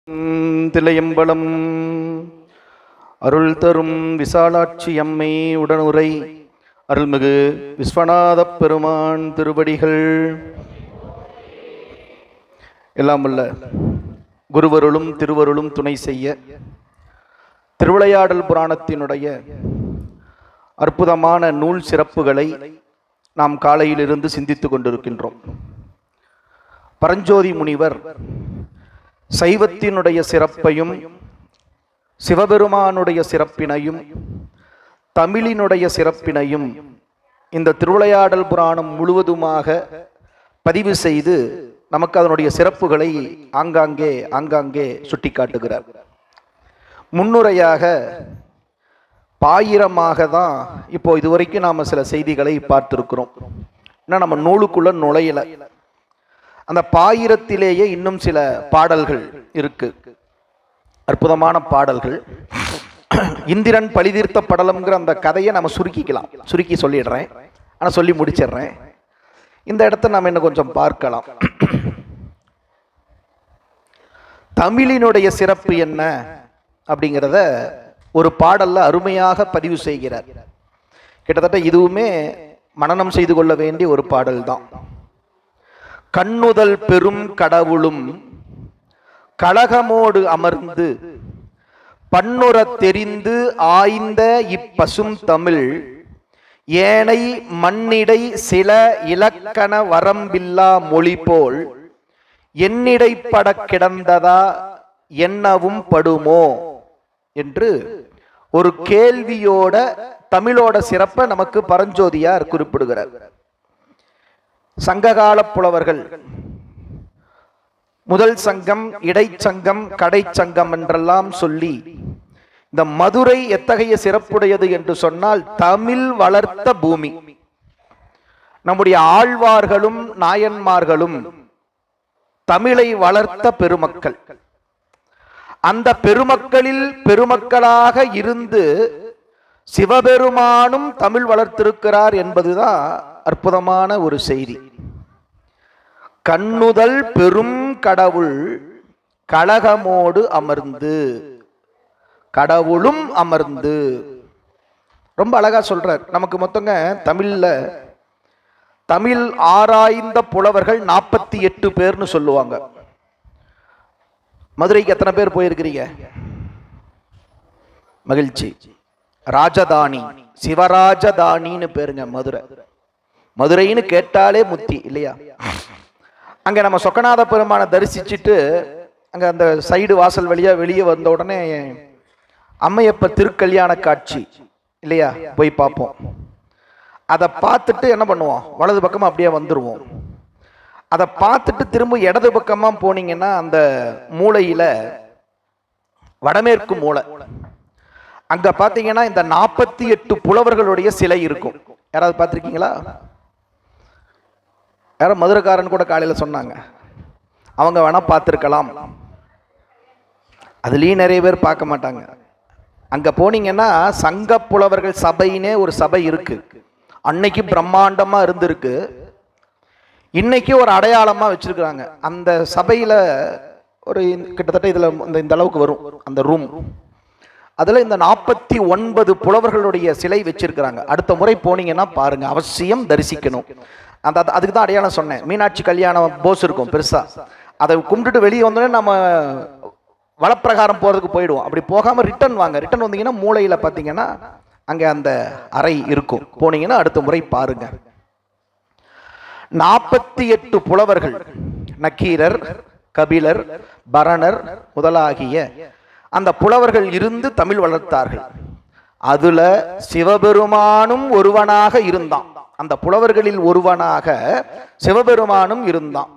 தில்லையம்பலம் அருள் தரும் விசாலாட்சி அம்மை உடனுரை அருள்மிகு விஸ்வநாத பெருமான் திருவடிகள் எல்லாம் உள்ள குருவருளும் திருவருளும் துணை செய்ய திருவிளையாடல் புராணத்தினுடைய அற்புதமான நூல் சிறப்புகளை நாம் காலையிலிருந்து சிந்தித்துக் கொண்டிருக்கின்றோம். பரஞ்சோதி முனிவர் சைவத்தினுடைய சிறப்பையும் சிவபெருமானுடைய சிறப்பினையும் தமிழினுடைய சிறப்பினையும் இந்த திருவிளையாடல் புராணம் முழுவதுமாக பதிவு செய்து நமக்கு அதனுடைய சிறப்புகளை ஆங்காங்கே சுட்டி காட்டுகிறார். முன்னுரையாக பாயிரமாக தான் இப்போ இதுவரைக்கும் நாம் சில செய்திகளை பார்த்திருக்கிறோம். ஏன்னா நம்ம நூலுக்குள்ள நுழையல. அந்த பாயிரத்திலேயே இன்னும் சில பாடல்கள் இருக்கு, அற்புதமான பாடல்கள். இந்திரன் பழிதீர்த்த படலம்ங்கிற அந்த கதையை நம்ம சுருக்கி சொல்லிடுறேன், ஆனால் சொல்லி முடிச்சிடுறேன். இந்த இடத்த நம்ம இன்னும் கொஞ்சம் பார்க்கலாம். தமிழினுடைய சிறப்பு என்ன அப்படிங்கிறத ஒரு பாடல்ல அருமையாக பதிவு செய்கிறார். கிட்டத்தட்ட இதுவுமே மனனம் செய்து கொள்ள வேண்டிய ஒரு பாடல் தான். கண்ணுதல் பெரும் கடவுளும் கழகமோடு அமர்ந்து பன்னுறத் தெரிந்து ஆய்ந்த இப்பசும் தமிழ் ஏனை மண்ணிடை சில இலக்கண வரம்பில்லா மொழி போல் என்னிடைப்பட கிடந்ததா என்னவும் படுமோ என்று ஒரு கேள்வியோட தமிழோட சிறப்பை நமக்கு பரஞ்சோதியார் குறிப்பிடுகிறார். சங்ககால புலவர்கள் முதல் சங்கம், இடைச்சங்கம், கடைச்சங்கம் என்றெல்லாம் சொல்லி இந்த மதுரை எத்தகைய சிறப்புடையது என்று சொன்னால் தமிழ் வளர்த்த பூமி. நம்முடைய ஆழ்வார்களும் நாயன்மார்களும் தமிழை வளர்த்த பெருமக்கள். அந்த பெருமக்களில் பெருமக்களாக இருந்து சிவபெருமானும் தமிழ் வளர்த்திருக்கிறார் என்பதுதான் அற்புதமான ஒரு செய்தி. கண்ணுதல் பெரும் கடவுள் கழகமோடு அமர்ந்து, கடவுளும் அமர்ந்து, ரொம்ப அழகா சொல்றார். நமக்கு மொத்தங்க தமிழ் ஆராய்ந்த புலவர்கள் 48 பேர்னு சொல்லுவாங்க. மதுரைக்கு எத்தனை பேர் போயிருக்கிறீங்க? மகிழ்ச்சி. ராஜதானி, சிவராஜதானின்னு பேருங்க மதுரை. மதுரைன்னு கேட்டாலே முத்தி இல்லையா? அங்க நம்ம சொக்கநாத பெருமானை தரிசிச்சுட்டு அங்க அந்த சைடு வாசல் வழியா வெளியே வந்த உடனே அம்மையப்ப திருக்கல்யாண காட்சி இல்லையா, போய் பார்ப்போம். அதை பார்த்துட்டு என்ன பண்ணுவோம், வலது பக்கமா அப்படியே வந்துருவோம். அதை பார்த்துட்டு திரும்ப இடது பக்கமா போனீங்கன்னா அந்த மூலையில வடமேற்கு மூலை, அங்க பாத்தீங்கன்னா இந்த 48 புலவர்களுடைய சிலை இருக்கும். யாராவது பார்த்திருக்கீங்களா? யாரும் மதுரைக்காரன் கூட காலையில சொன்னாங்க, அவங்க வேணா பார்த்திருக்கலாம். அதுலயும் நிறைய பேர் பார்க்க மாட்டாங்க. அங்க போனீங்கன்னா சங்க புலவர்கள் சபையினே ஒரு சபை இருக்கு. அன்னைக்கு பிரம்மாண்டமா இருந்திருக்கு, இன்னைக்கு ஒரு அடையாளமா வச்சிருக்கிறாங்க. அந்த சபையில ஒரு கிட்டத்தட்ட இதுல இந்த அளவுக்கு வரும் அந்த ரூம். அதுல இந்த 49 புலவர்களுடைய சிலை வச்சிருக்கிறாங்க. அடுத்த முறை போனீங்கன்னா பாருங்க, அவசியம் தரிசிக்கணும். அதுக்கு தான் அடையாளம் சொன்னேன். மீனாட்சி கல்யாணம் போஸ் இருக்கும் பெருசா, அதை கும்பிட்டுட்டு வெளியே வந்தோடனே நம்ம வலப்பிரகாரம் போறதுக்கு போயிடுவோம். அப்படி போகாம ரிட்டர்ன் வாங்க. ரிட்டர்ன் வந்தீங்கன்னா மூளையில பாத்தீங்கன்னா அங்க அந்த அறை இருக்கும். போனீங்கன்னா அடுத்த முறை பாருங்க. 48 புலவர்கள், நக்கீரர், கபிலர், பரணர் முதலாகிய அந்த புலவர்கள் இருந்து தமிழ் வளர்த்தார்கள். அதுல சிவபெருமானும் ஒருவனாக இருந்தான். அந்த புலவர்களில் ஒருவனாக சிவபெருமானும் இருந்தான்.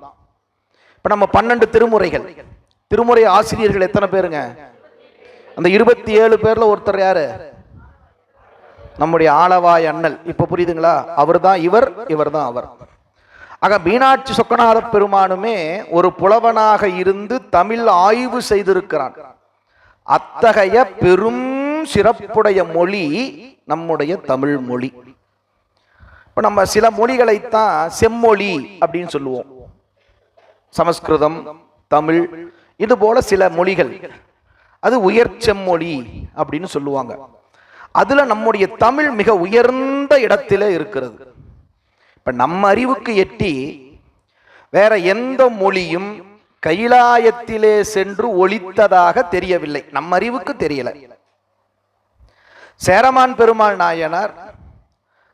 இப்ப நம்ம 12 திருமுறைகள், திருமுறை ஆசிரியர்கள் எத்தனை பேருங்க? அந்த 27 பேர்ல ஒருத்தர் யாரு? நம்முடைய ஆளவாய் அண்ணல். இப்ப புரியுதுங்களா? அவர் தான் இவர், இவர் தான் அவர். ஆக மீனாட்சி சொக்கநாத பெருமானுமே ஒரு புலவனாக இருந்து தமிழ் ஆய்வு செய்திருக்கிறான். அத்தகைய பெரும் சிறப்புடைய மொழி நம்முடைய தமிழ் மொழி. இப்ப நம்ம சில மொழிகளைத்தான் செம்மொழி அப்படின்னு சொல்லுவோம். சமஸ்கிருதம், தமிழ் இது போல சில மொழிகள், அது உயர் செம்மொழி அப்படின்னு சொல்லுவாங்க. அதுல நம்முடைய தமிழ் மிக உயர்ந்த இடத்திலே இருக்கிறது. இப்ப நம்ம அறிவுக்கு எட்டி வேற எந்த மொழியும் கைலாயத்திலே சென்று ஒலித்ததாக தெரியவில்லை, நம்ம அறிவுக்கு தெரியல. சேரமான் பெருமாள் நாயனார்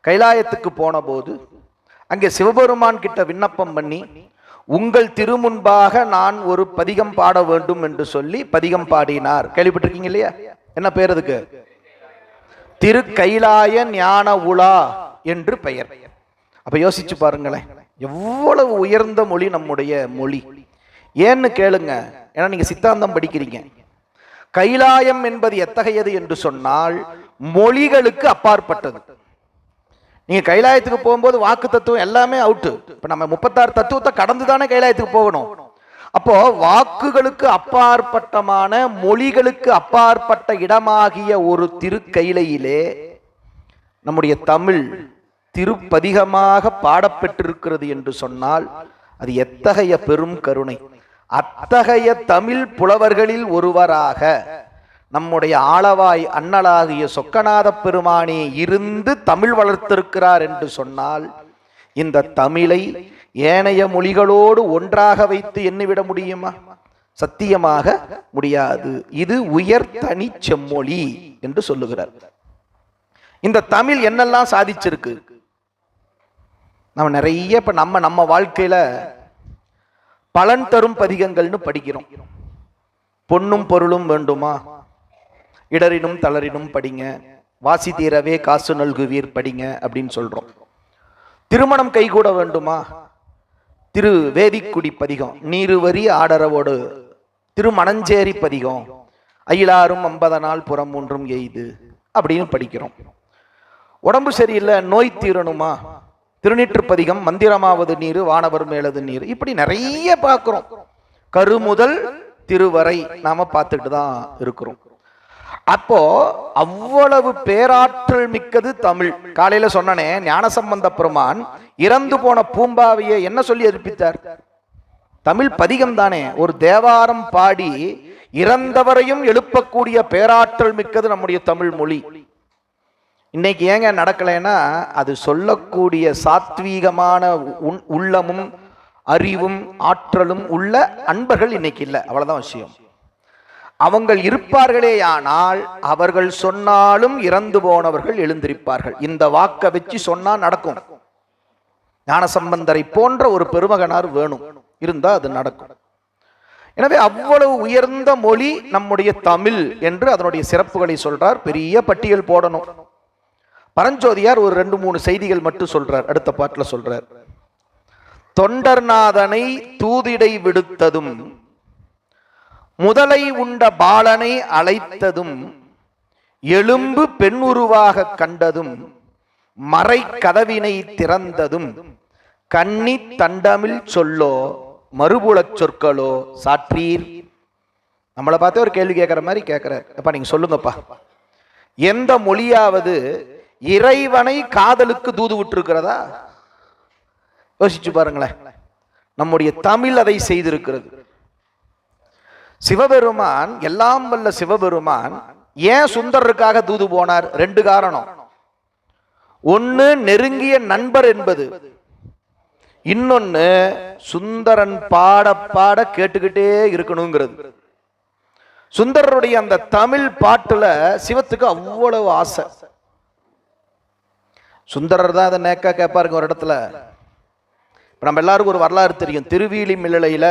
கைலாயத்துக்கு போன போது அங்கே சிவபெருமான் கிட்ட விண்ணப்பம் பண்ணி, உங்கள் திருமுன்பாக நான் ஒரு பதிகம் பாட வேண்டும் என்று சொல்லி பதிகம் பாடினார். கேள்விப்பட்டிருக்கீங்க இல்லையா? என்ன பேர் அதுக்கு? திரு கைலாய ஞான உலா என்று பெயர். அப்ப யோசிச்சு பாருங்களேன், எவ்வளவு உயர்ந்த மொழி நம்முடைய மொழி. ஏன்னு கேளுங்க, ஏன்னா நீங்க சித்தாந்தம் படிக்கிறீங்க. கைலாயம் என்பது எத்தகையது என்று சொன்னால் மொழிகளுக்கு அப்பாற்பட்டது. நீங்க கைலாயத்துக்கு போகும்போது வாக்கு தத்துவம் எல்லாமே அவுட்டு. இப்ப நம்ம 36 தத்துவத்தை கடந்து தானே கைலாயத்துக்கு போகணும். அப்போ வாக்குகளுக்கு அப்பாற்பட்டமான, மொழிகளுக்கு அப்பாற்பட்ட இடமாகிய ஒரு திருக்கையிலையிலே நம்முடைய தமிழ் திருப்பதிகமாக பாடப்பெற்றிருக்கிறது என்று சொன்னால் அது எத்தகைய பெரும் கருணை. அத்தகைய தமிழ் புலவர்களில் ஒருவராக நம்முடைய ஆளவாய் அண்ணலாகிய சொக்கநாத பெருமானே இருந்து தமிழ் வளர்த்திருக்கிறார் என்று சொன்னால் இந்த தமிழை ஏனைய மொழிகளோடு ஒன்றாக வைத்து எண்ணிவிட முடியுமா? சத்தியமாக முடியாது. இது உயர் தனி செம்மொழி என்று சொல்லுகிறார். இந்த தமிழ் என்னெல்லாம் சாதிச்சிருக்கு? நம்ம நிறைய இப்ப நம்ம வாழ்க்கையில பலன் தரும் பதிகங்கள்னு படிக்கிறோம். பொன்னும் பொருளும் வேண்டுமா, இடரினும் தளரினும் படிங்க, வாசி தீரவே காசு நல்குவீர் படிங்க அப்படின்னு சொல்றோம். திருமணம் கைகூட வேண்டுமா, திரு வேதிக்குடி பதிகம், நீருவரி ஆடரவோடு திருமணஞ்சேரி பதிகம், அயிலாரும் 50 நாள் புறம் ஒன்றும் எய்து அப்படின்னு படிக்கிறோம். உடம்பு சரியில்லை, நோய் தீரணுமா, திருநீற்று பதிகம், மந்திரமாவது நீரு வானவர் மேலது நீர், இப்படி நிறைய பார்க்கிறோம். கருமுதல் திருவரை நாம பார்த்துட்டு தான் இருக்கிறோம். அப்போ அவ்வளவு பேராற்றல் மிக்கது தமிழ். காலையில சொன்னனே, ஞானசம்பந்த பெருமான் இறந்து போன பூம்பாவையை என்ன சொல்லி எழுப்பித்தார்? தமிழ் பதிகம் தானே. ஒரு தேவாரம் பாடி இறந்தவரையும் எழுப்பக்கூடிய பேராற்றல் மிக்கது நம்முடைய தமிழ் மொழி. இன்னைக்கு ஏங்க நடக்கலைன்னா, அது சொல்லக்கூடிய சாத்வீகமான உள்ளமும் அறிவும் ஆற்றலும் உள்ள அன்பர்கள் இன்னைக்கு இல்லை, அவ்வளவுதான் விஷயம். அவங்க இருப்பார்களேயானால் அவர்கள் சொன்னாலும் இறந்து போனவர்கள் எழுந்திருப்பார்கள். இந்த வாக்க வச்சு சொன்னா நடக்கும். ஞானசம்பந்தரை போன்ற ஒரு பெருமகனார் வேணும், இருந்தா அது நடக்கும். எனவே அவ்வளவு உயர்ந்த மொழி நம்முடைய தமிழ் என்று அதனுடைய சிறப்புகளை சொல்றார். பெரிய பட்டியல் போடணும். பரஞ்சோதியார் ஒரு 2-3 செய்திகள் மட்டும் சொல்றார். அடுத்த பாட்டுல சொல்றார், தொண்டர்நாதனை தூதிடை விடுத்ததும், முதலை உண்ட பாலனை அழைத்ததும், எலும்பு பெண்ணுருவாக கண்டதும், மறை கதவினை திறந்ததும், கன்னி தண்டமிழ் சொல்லோ மறுபுலச் சொற்களோ சாற்றீர். நம்மளை பார்த்து ஒரு கேள்வி கேட்கிற மாதிரி கேட்கிறார். அப்ப நீங்க சொல்லுங்கப்பா, எந்த மொழியாவது இறைவனை காதலுக்கு தூது விட்டுருக்கிறதா? யோசிச்சு பாருங்களேன். நம்முடைய தமிழ் அதை செய்திருக்கிறது. சிவபெருமான், எல்லாம் வல்ல சிவபெருமான் ஏன் சுந்தரருக்காக தூது போனார்? 2 காரணம். ஒன்னு நெருங்கிய நண்பர் என்பது, இன்னொன்னு சுந்தரன் பாட பாட கேட்டுக்கிட்டே இருக்கணுங்கிறது. சுந்தரருடைய அந்த தமிழ் பாட்டுல சிவத்துக்கு அவ்வளவு ஆசை. சுந்தரர் தான் அதை நேக்கா கேட்பாருங்க ஒரு இடத்துல. இப்ப நம்ம எல்லாருக்கும் ஒரு வரலாறு தெரியும். திருவீலி மில்லையில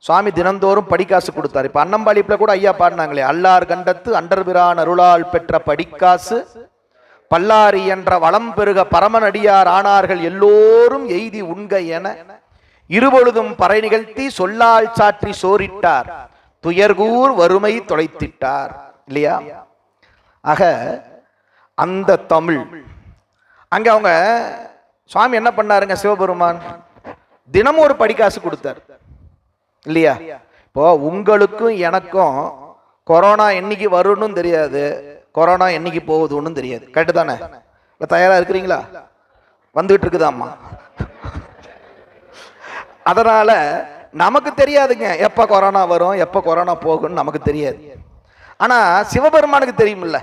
சுவாமி தினந்தோறும் படிக்காசு கொடுத்தாரு. இப்ப அன்னம்பாளிப்புல கூட ஐயா பாடினாங்களே, அல்லார் கண்டத்து அண்டர்பிரான் அருளால் பெற்ற படிக்காசு பல்லாரி என்ற வளம் பெருக பரமனடியார் ஆனார்கள் எல்லோரும் எய்தி உண்க என இருபொழுதும் பறை நிகழ்த்தி சொல்லால் சாற்றி சோரிட்டார் துயர்கூர் வறுமை தொலைத்திட்டார். இல்லையா? ஆக அந்த தமிழ் அங்க அவங்க சுவாமி என்ன பண்ணாருங்க? சிவபெருமான் தினமும் ஒரு படிக்காசு கொடுத்தார். இல்லையா? இப்போ உங்களுக்கும் எனக்கும் கொரோனா என்னைக்கு வரும்னு தெரியாது, கொரோனா என்னைக்கு போகுதுன்னு தெரியாது. கரெக்டு தானே? தயாரா இருக்கிறீங்களா? வந்துகிட்டு இருக்குதாம்மா. அதனால நமக்கு தெரியாதுங்க எப்ப கொரோனா வரும் எப்ப கொரோனா போகும்னு நமக்கு தெரியாது. ஆனா சிவபெருமானுக்கு தெரியுமில்ல,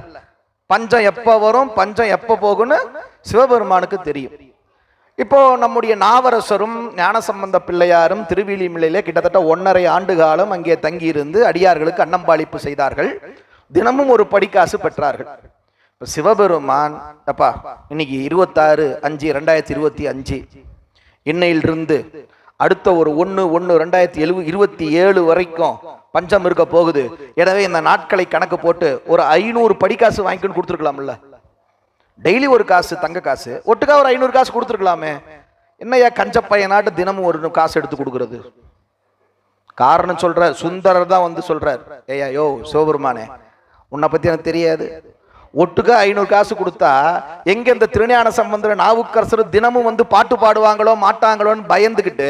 பஞ்சம் எப்ப வரும் பஞ்சம் எப்ப போகும்னு சிவபெருமானுக்கு தெரியும். இப்போ நம்முடைய நாவரசரும் ஞானசம்பந்த பிள்ளையாரும் திருவிழிமலையிலே கிட்டத்தட்ட 1.5 ஆண்டு காலம் அங்கே தங்கியிருந்து அடியார்களுக்கு அன்னம்பாளிப்பு செய்தார்கள். தினமும் ஒரு படிக்காசு பெற்றார்கள். இப்போ சிவபெருமான் அப்பா இன்னைக்கு 26/5/2025 இன்னையிலிருந்து அடுத்த ஒரு 1/1/2027 வரைக்கும் பஞ்சம் இருக்க போகுது. எனவே இந்த நாட்களை கணக்கு போட்டு ஒரு 500 படிக்காசு வாங்கிக்கொண்டு கொடுத்துருக்கலாம்ல. டெய்லி ஒரு காசு தங்க காசு ஒட்டுக்கா ஒரு 500 காசு கொடுத்துருக்கலாமே. என்னையா கஞ்சப்பையனாட்டு தினமும் ஒரு காசு எடுத்து கொடுக்கறது? காரணம் சொல்ற சுந்தரர் தான் வந்து சொல்றார், ஏயா யோ சிவபெருமானே உன்னை பத்தி எனக்கு தெரியாது, ஒட்டுக்கா 500 காசு கொடுத்தா எங்க இந்த திருஞான சம்பந்தர் நாவுக்கரசர் தினமும் வந்து பாட்டு பாடுவாங்களோ மாட்டாங்களோன்னு பயந்துகிட்டு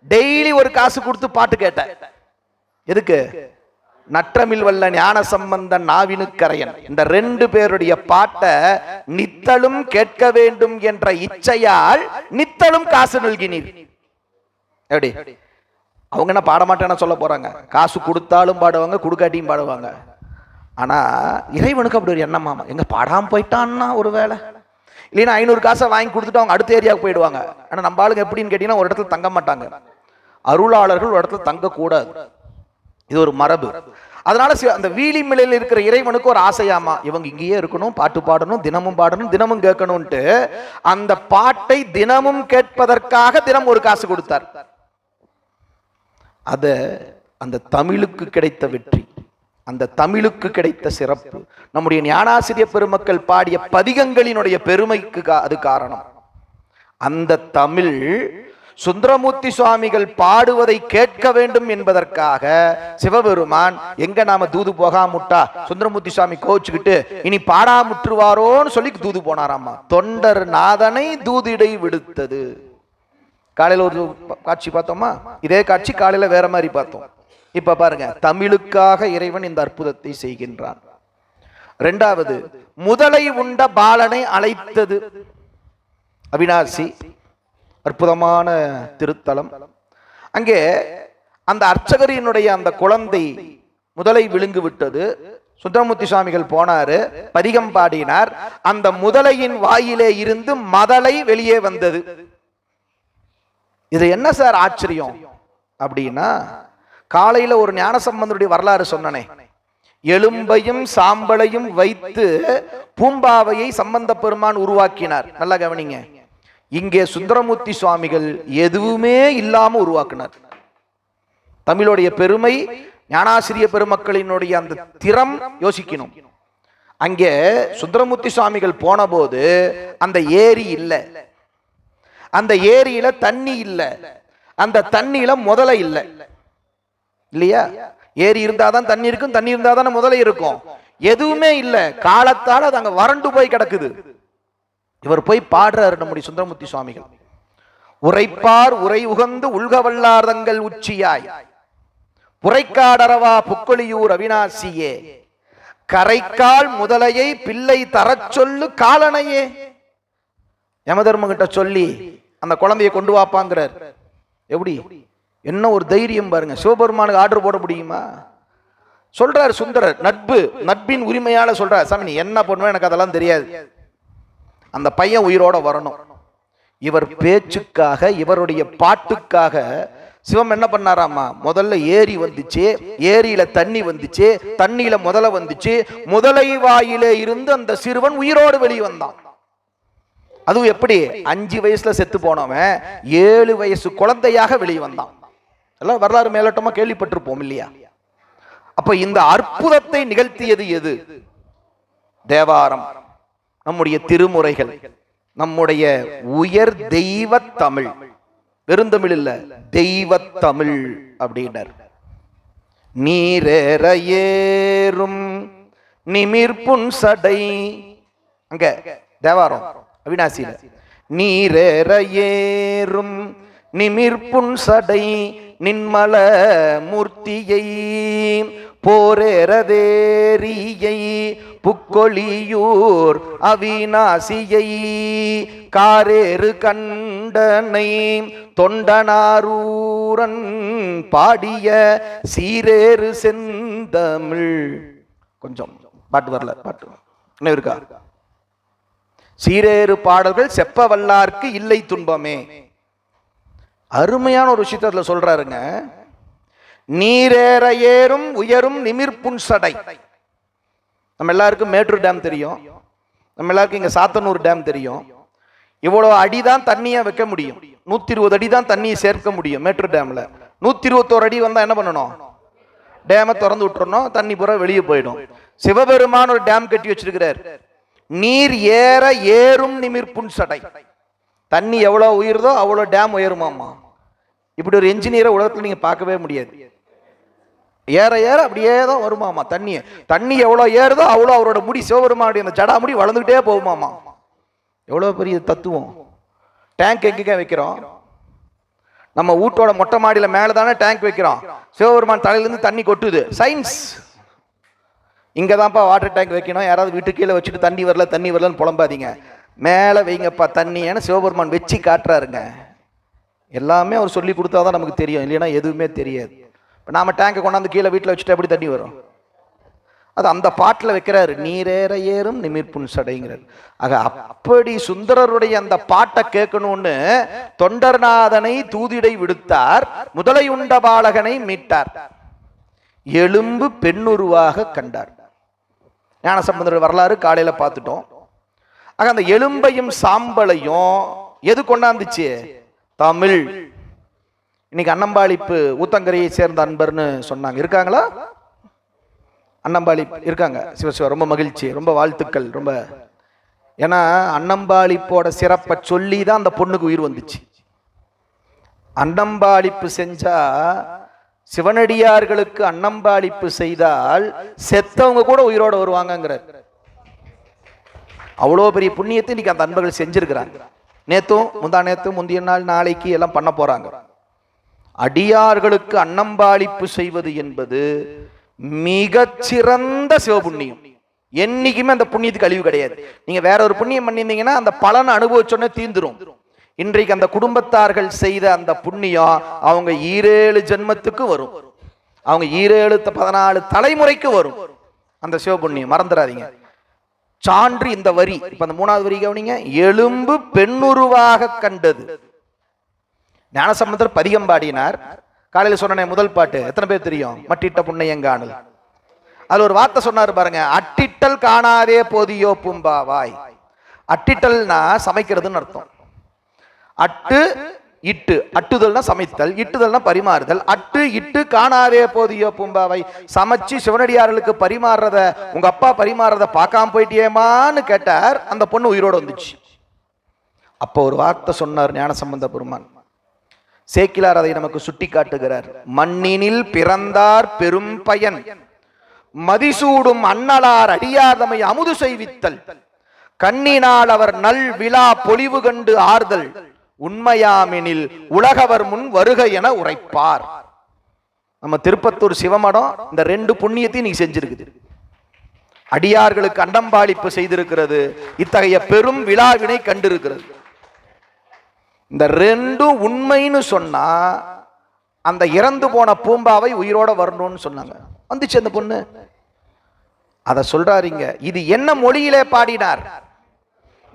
டெய்லி ஒரு காசு கொடுத்து பாட்டு கேட்டேன். எதுக்கு? நற்றமிழ் வல்ல ஞான சம்பந்தன் நாவினுக்கரையன் இந்த 2 பேருடைய பாட்டை நித்தலும் கேட்க வேண்டும் என்ற இச்சையால் நித்தலும் காசு நல்கினீர். எப்படி? அவங்க என்ன பாட மாட்டேன்னு சொல்ல போறாங்க? காசு கொடுத்தாலும் பாடுவாங்க, கொடுக்காட்டியும் பாடுவாங்க. ஆனா இறைவனுக்கு அப்படி ஒரு எண்ணமாமா, எங்க பாடாம போயிட்டான்னா ஒரு வேலை இல்லைன்னா 500 காசை வாங்கி கொடுத்துட்டு அவங்க அடுத்த ஏரியாவுக்கு போயிடுவாங்க. ஆனா நம்ம ஆளுங்க எப்படின்னு கேட்டீங்கன்னா ஒரு இடத்துல தங்க மாட்டாங்க. அருளாளர்கள் ஒரு இடத்துல தங்க கூடாது, இது ஒரு மரபு. அதனால அந்த வீலிமலையில் இருக்கிற இறைவனுக்கு ஒரு ஆசையாமா, இவங்க இங்கேயே இருக்கணும், பாட்டு பாடணும், தினமும் பாடணும், தினமும் கேட்கணும்ட்டு அந்த பாட்டை தினமும் கேட்பதற்காக தினம் ஒரு காசு கொடுத்தார். அத அந்த தமிழுக்கு கிடைத்த வெற்றி, அந்த தமிழுக்கு கிடைத்த சிறப்பு, நம்முடைய ஞானாசிரிய பெருமக்கள் பாடிய பதிகங்களினுடைய பெருமைக்கு அது காரணம். அந்த தமிழ் சுந்தரமூர்த்தி சுவாமிகள் பாடுவதை கேட்க வேண்டும் என்பதற்காக சிவபெருமான் எங்க நாம தூது போகாமுட்டா சுந்தரமூர்த்தி சுவாமி கோச்சுக்கிட்டு இனி பாடாமுற்றுவாரோன்னு சொல்லி தூது போனாராமா. தொண்டர் நாதனை தூதிடை விடுத்தது. காலையில ஒரு காட்சி பார்த்தோமா, இதே காட்சி காலையில வேற மாதிரி பார்த்தோம். இப்ப பாருங்க, தமிழுக்காக இறைவன் இந்த அற்புதத்தை செய்கின்றான். 2வது, முதலை உண்ட பாலனை அழைத்தது. அவிநாசி அற்புதமான திருத்தலம். அங்கே அந்த அர்ச்சகரினுடைய அந்த குழந்தை முதலை விழுங்கு விட்டது. சுந்தரமூர்த்தி சுவாமிகள் போனாரு, பதிகம் பாடினார். அந்த முதலையின் வாயிலே இருந்து மதலை வெளியே வந்தது. இது என்ன சார் ஆச்சரியம் அப்படின்னா, காலையில ஒரு ஞானசம்பந்தருடைய வரலாறு சொன்னனே, எலும்பையும் சாம்பலையும் வைத்து பூம்பாவையை சம்பந்த பெருமான் உருவாக்கினார். நல்லா கவனிங்க, இங்கே சுந்தரமூர்த்தி சுவாமிகள் எதுவுமே இல்லாம உருவாக்கினார். தமிழுடைய பெருமை, ஞானாசிரிய பெருமக்களினுடைய அந்த திறம் யோசிக்கணும். அங்கே சுந்தரமூர்த்தி சுவாமிகள் போன போது அந்த ஏரி இல்லை, அந்த ஏரியில தண்ணி இல்லை, அந்த தண்ணியில முதலை இல்லை. இல்லையா? ஏரி இருந்தாதான் தண்ணி இருக்கும், தண்ணி இருந்தாதானே முதலை இருக்கும். எதுவுமே இல்லை, காலத்தால் அது அங்க வறண்டு போய் கிடக்குது. இவர் போய் பாடுறாரு நம்முடைய சுந்தரமூர்த்தி சுவாமிகள். உரைப்பார் உரை உகந்து உள்கவல்லார் தங்கள் உச்சியாய் புரைக்காடரவா புக்கொழியூர் அவிநாசியே கரைக்கால் முதலையை பிள்ளை தரச் சொல்லு காலனையே. யமதர்ம கிட்ட சொல்லி அந்த குழந்தையை கொண்டு வாப்பாங்கிறார். எப்படி? என்ன ஒரு தைரியம் பாருங்க. சிவபெருமானுக்கு ஆர்டர் போட முடியுமா? சொல்றாரு சுந்தரர், நட்பின் உரிமையால சொல்றார், சாமி நீ என்ன பண்ணுவேன் எனக்கு அதெல்லாம் தெரியாது, அந்த பையன் உயிரோட வரணும். இவர் பேச்சுக்காக, இவருடைய பாட்டுக்காக சிவம் என்ன பண்ணாராமா, முதல்ல ஏரி வந்துச்சு, ஏரியில தண்ணி வந்துச்சு, தண்ணியில முதலை வந்துச்சு, முதலை வாயிலே இருந்து அந்த சிறுவன் உயிரோடு வெளியே வந்தான். அதுவும் எப்படி? 5 வயசுல செத்து போனவன் 7 வயசு குழந்தையாக வெளியே வந்தான். எல்லாம் வரலாறு மேலோட்டமா கேள்விப்பட்டிருப்போம் இல்லையா? அப்ப இந்த அற்புதத்தை நிகழ்த்தியது எது? தேவாரம், நம்முடைய திருமுறைகள், நம்முடைய உயர் தெய்வ தமிழ். பெருந்தமிழ் இல்ல, தெய்வ தமிழ் அப்படின்னர். நீரேற ஏறும் நிமிர்புன் சடை, அங்க தேவாரம் அவிநாசியில, நீரேற ஏறும் நிமிர்புன் சடை நின்மல மூர்த்தியை போரேரதேரியை புக்கொழியூர் அவிநாசியை காரேறு கண்டனை தொண்டனாரூரை சூரன் பாடிய சீரேறு செந்தமிழ். கொஞ்சம் பாட்டு வரல, பாட்டு என்ன இருக்கா? சீரேறு பாடல்கள் செப்ப வல்லார்க்கு இல்லை துன்பமே. அருமையான ஒரு விஷயத்தை சொல்றாருங்க. நீரேற ஏறும் உயரும் நிமிர்ப்புன் சடை. நம்ம எல்லாருக்கும் மேட்டூர் டேம் தெரியும், நம்ம எல்லாருக்கும் இங்க சாத்தனூர் டேம் தெரியும். இவ்வளவு அடிதான் தண்ணியை வைக்க முடியும், 120 அடி தான் தண்ணியை சேர்க்க முடியும் மேட்டூர் டேம்ல. 121 அடி வந்தா என்ன பண்ணணும்? டேமை திறந்து விட்டுறணும், தண்ணி பூரா வெளியே போயிடும். சிவபெருமான் ஒரு டேம் கட்டி வச்சிருக்கிறார். நீர் ஏற ஏறும் நிமிர்ப்புன் சடை. தண்ணி எவ்வளவு உயர்தோ அவ்வளவு டேம் உயருமாமா. இப்படி ஒரு என்ஜினியரை உலகத்தில் நீங்க பார்க்கவே முடியாது. ஏற ஏற அப்படியே தான் வருமாமா தண்ணி. தண்ணி எவ்வளவு ஏறுதோ அவ்வளோ அவரோட முடி, சிவபெருமானுடைய அந்த ஜடா முடி வளர்ந்துகிட்டே போகுமாமா. எவ்வளவு பெரிய தத்துவம். டேங்க் எங்க வைக்கிறோம்? நம்ம வீட்டோட மொட்டை மாடியில மேலதானே டேங்க் வைக்கிறோம். சிவபெருமான் தலையிலிருந்து தண்ணி கொட்டுது, சயின்ஸ். இங்கதான்ப்பா வாட்டர் டேங்க் வைக்கணும். யாராவது வீட்டு கீழே வச்சுட்டு தண்ணி வரல தண்ணி வரலன்னு புலம்பாதீங்க, மேல வைங்கப்பா தண்ணி. ஏன்னா சிவபெருமான் வச்சு காட்டுறாருங்க. எல்லாமே அவர் சொல்லி கொடுத்தாதான் நமக்கு தெரியும், இல்லைன்னா எதுவுமே தெரியாது. நாம டேங்கை கொண்டாந்து கீழே வீட்டில் வச்சுட்டு எப்படி தண்ணி வரும்? அது அந்த பாட்டில் வைக்கிறாரு, நீரேற ஏறும் நிமிர்ப்புன் சடைங்கிறார். ஆக அப்படி சுந்தரருடைய அந்த பாட்டை கேட்கணும்னு தொண்டர்நாதனை தூதிடை விடுத்தார், முதலை உண்ட பாலகனை மீட்டார், எலும்பு பெண்ணுருவாக கண்டார். ஞானசம்பந்தர் வரலாறு காலையில பார்த்துட்டோம். ஆக அந்த எலும்பையும் சாம்பலையும் எது கொண்டாந்துச்சு? தமிழ். இன்னைக்கு அன்னம்பாளிப்பு ஊத்தங்கரையை சேர்ந்த அன்பர்னு சொன்னாங்க, இருக்காங்களா? அன்னம்பாளி இருக்காங்க. சிவசிவா, ரொம்ப மகிழ்ச்சி, ரொம்ப வாழ்த்துக்கள். ரொம்ப ஏன்னா அன்னம்பாளிப்போட சிறப்பை சொல்லி தான் அந்த பொண்ணுக்கு உயிர் வந்துச்சு. அன்னம்பாளிப்பு செஞ்சா, சிவனடியார்களுக்கு அன்னம்பாளிப்பு செய்தால் செத்தவங்க கூட உயிரோட வருவாங்கிறார். அவ்வளோ பெரிய புண்ணியத்தை இன்னைக்கு அந்த அன்பர்கள் செஞ்சிருக்கிறாங்க. நேத்தும் முந்தா நேத்தும் முந்தைய நாள் நாளைக்கு எல்லாம் பண்ண போறாங்க. அடியார்களுக்கு அன்னம்பாளிப்பு செய்வது என்பது மிகச்சிறந்த சிவபுண்ணியம். என்னைக்குமே அந்த புண்ணியத்துக்கு அழிவு கிடையாது. நீங்க வேற ஒரு புண்ணியம் பண்ணியிருந்தீங்கன்னா அந்த பலனை அனுபவிச்சோன்னே தீந்துரும். இன்றைக்கு அந்த குடும்பத்தார்கள் செய்த அந்த புண்ணியம் அவங்க 7 ஜென்மத்துக்கு வரும், அவங்க 14 தலைமுறைக்கு வரும் அந்த சிவபுண்ணியம். மறந்துடாதீங்க. சான்று இந்த வரி. இப்ப அந்த 3வது வரி கவனிங்க. எலும்பு பெண்ணுருவாக கண்டது. ஞானசம்பந்தர் பதிகம் பாடினார். காலையில் சொன்ன முதல் பாட்டு எத்தனை பேர் தெரியும்? மட்டிட்ட புண்ணையங்கானல். அதுல ஒரு வார்த்தை சொன்னாரு பாருங்க, அட்டிட்டல் காணாதே போதியோ பூம்பாவாய். அட்டிட்டல்னா சமைக்கிறதுன்னு அர்த்தம். அட்டு இட்டு, அட்டுதல்னா சமைத்தல், இட்டுதல்னா பரிமாறுதல். அட்டு இட்டு காணாதே போதியோ பூம்பாவை. சமைச்சு சிவனடியார்களுக்கு பரிமாறுறத, உங்க அப்பா பரிமாறுறத பார்க்காம போயிட்டியேமான்னு கேட்டார். அந்த பொண்ணு உயிரோட வந்துச்சு. அப்போ ஒரு வார்த்தை சொன்னார் ஞானசம்பந்த பெருமான். சேக்கிலார் அதை நமக்கு சுட்டி காட்டுகிறார். மண்ணினில் பிறந்தார் பெரும் பயன், மதிசூடும் அண்ணலார் அடியாதமை அமுது செய்வித்தல், கண்ணினால் அவர் நல் விழா பொலிவு கண்டு ஆறுதல், உண்மையாமெனில் உலகவர் முன் வருக என உரைப்பார். நம்ம திருப்பத்தூர் சிவமடம் இந்த 2 புண்ணியத்தையும் நீங்க செஞ்சிருக்குது. அடியார்களுக்கு அண்டம்பாளிப்பு செய்திருக்கிறது, இத்தகைய பெரும் விழாவினை கண்டிருக்கிறது. இந்த 2 உண்மைன்னு சொன்னா அந்த இறந்து போன பூம்பாவை உயிரோட வரணும்னு சொன்னாங்க. வந்துச்சு அந்த பொண்ணு. அத சொல்றாருங்க. இது என்ன மொழியிலே பாடினார்?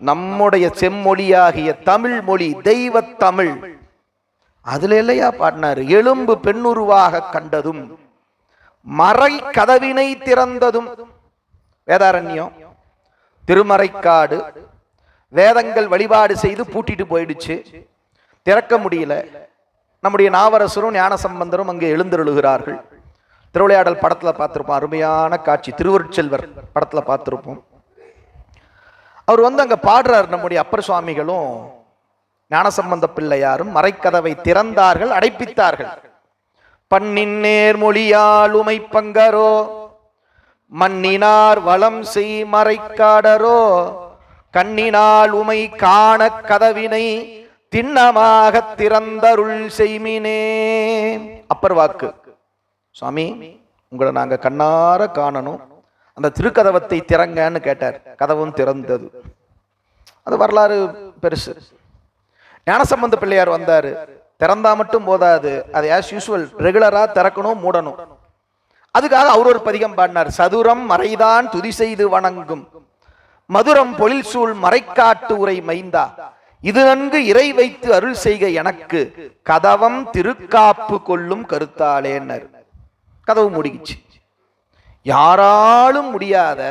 நம்முடைய செம்மொழியாகிய தமிழ் மொழி, தெய்வ தமிழ். அதுல இல்லையா பாடினார்? எலும்பு பெண்ணுருவாக கண்டதும் மறை கதவினை திறந்ததும். வேதாரண்யம், திருமறைக்காடு, வேதங்கள் வழிபாடு செய்து பூட்டிட்டு போயிடுச்சு, திறக்க முடியல. நம்முடைய நாவரசரும் ஞானசம்பந்தரும் அங்கே எழுந்தருளுகிறார்கள். திருவிளையாடல் படத்துல பார்த்திருப்போம், அருமையான காட்சி. திருவருட்செல்வர் படத்துல பார்த்திருப்போம். அவர் அங்க பாடுறார். நம்முடைய அப்பர் சுவாமிகளும் ஞானசம்பந்த பிள்ளையாரும் மறைக்கதவை திறந்தார்கள், அடைப்பித்தார்கள். பண்ணின் நேர்மொழியால் உமை பங்கரோ, மண்ணினார் வளம் செய் மறைக்காடரோ, கண்ணினால் உமை காண கதவினை திண்ணமாக திறந்தருள் செய்மினே. அப்பர் வாக்கு. சுவாமி, உங்களை நாங்க கண்ணார காணணும், அந்த திருக்கதவத்தை திறங்கன்னு கேட்டார். கதவும் திறந்தது. அது வரலாறு பெருசு. ஞானசம்பந்த பிள்ளையார் வந்தாரு. திறந்தா மட்டும் போதாது, அது ஆஸ் யூசுவல் ரெகுலரா திறக்கணும், மூடணும். அதுக்காக அவர் ஒரு பதிகம் பாடினார். சதுரம் மறைதான் துதி செய்து வணங்கும் மதுரம் பொழில் சூழ் மறைக்காட்டு உரை மைந்தா, இது நன்கு இறை வைத்து அருள் செய்க எனக்கு கதவம் திருக்காப்பு கொள்ளும் கருத்தாளேன்னர். கதவு முடிக்கிச்சு. யாராலும் முடியாத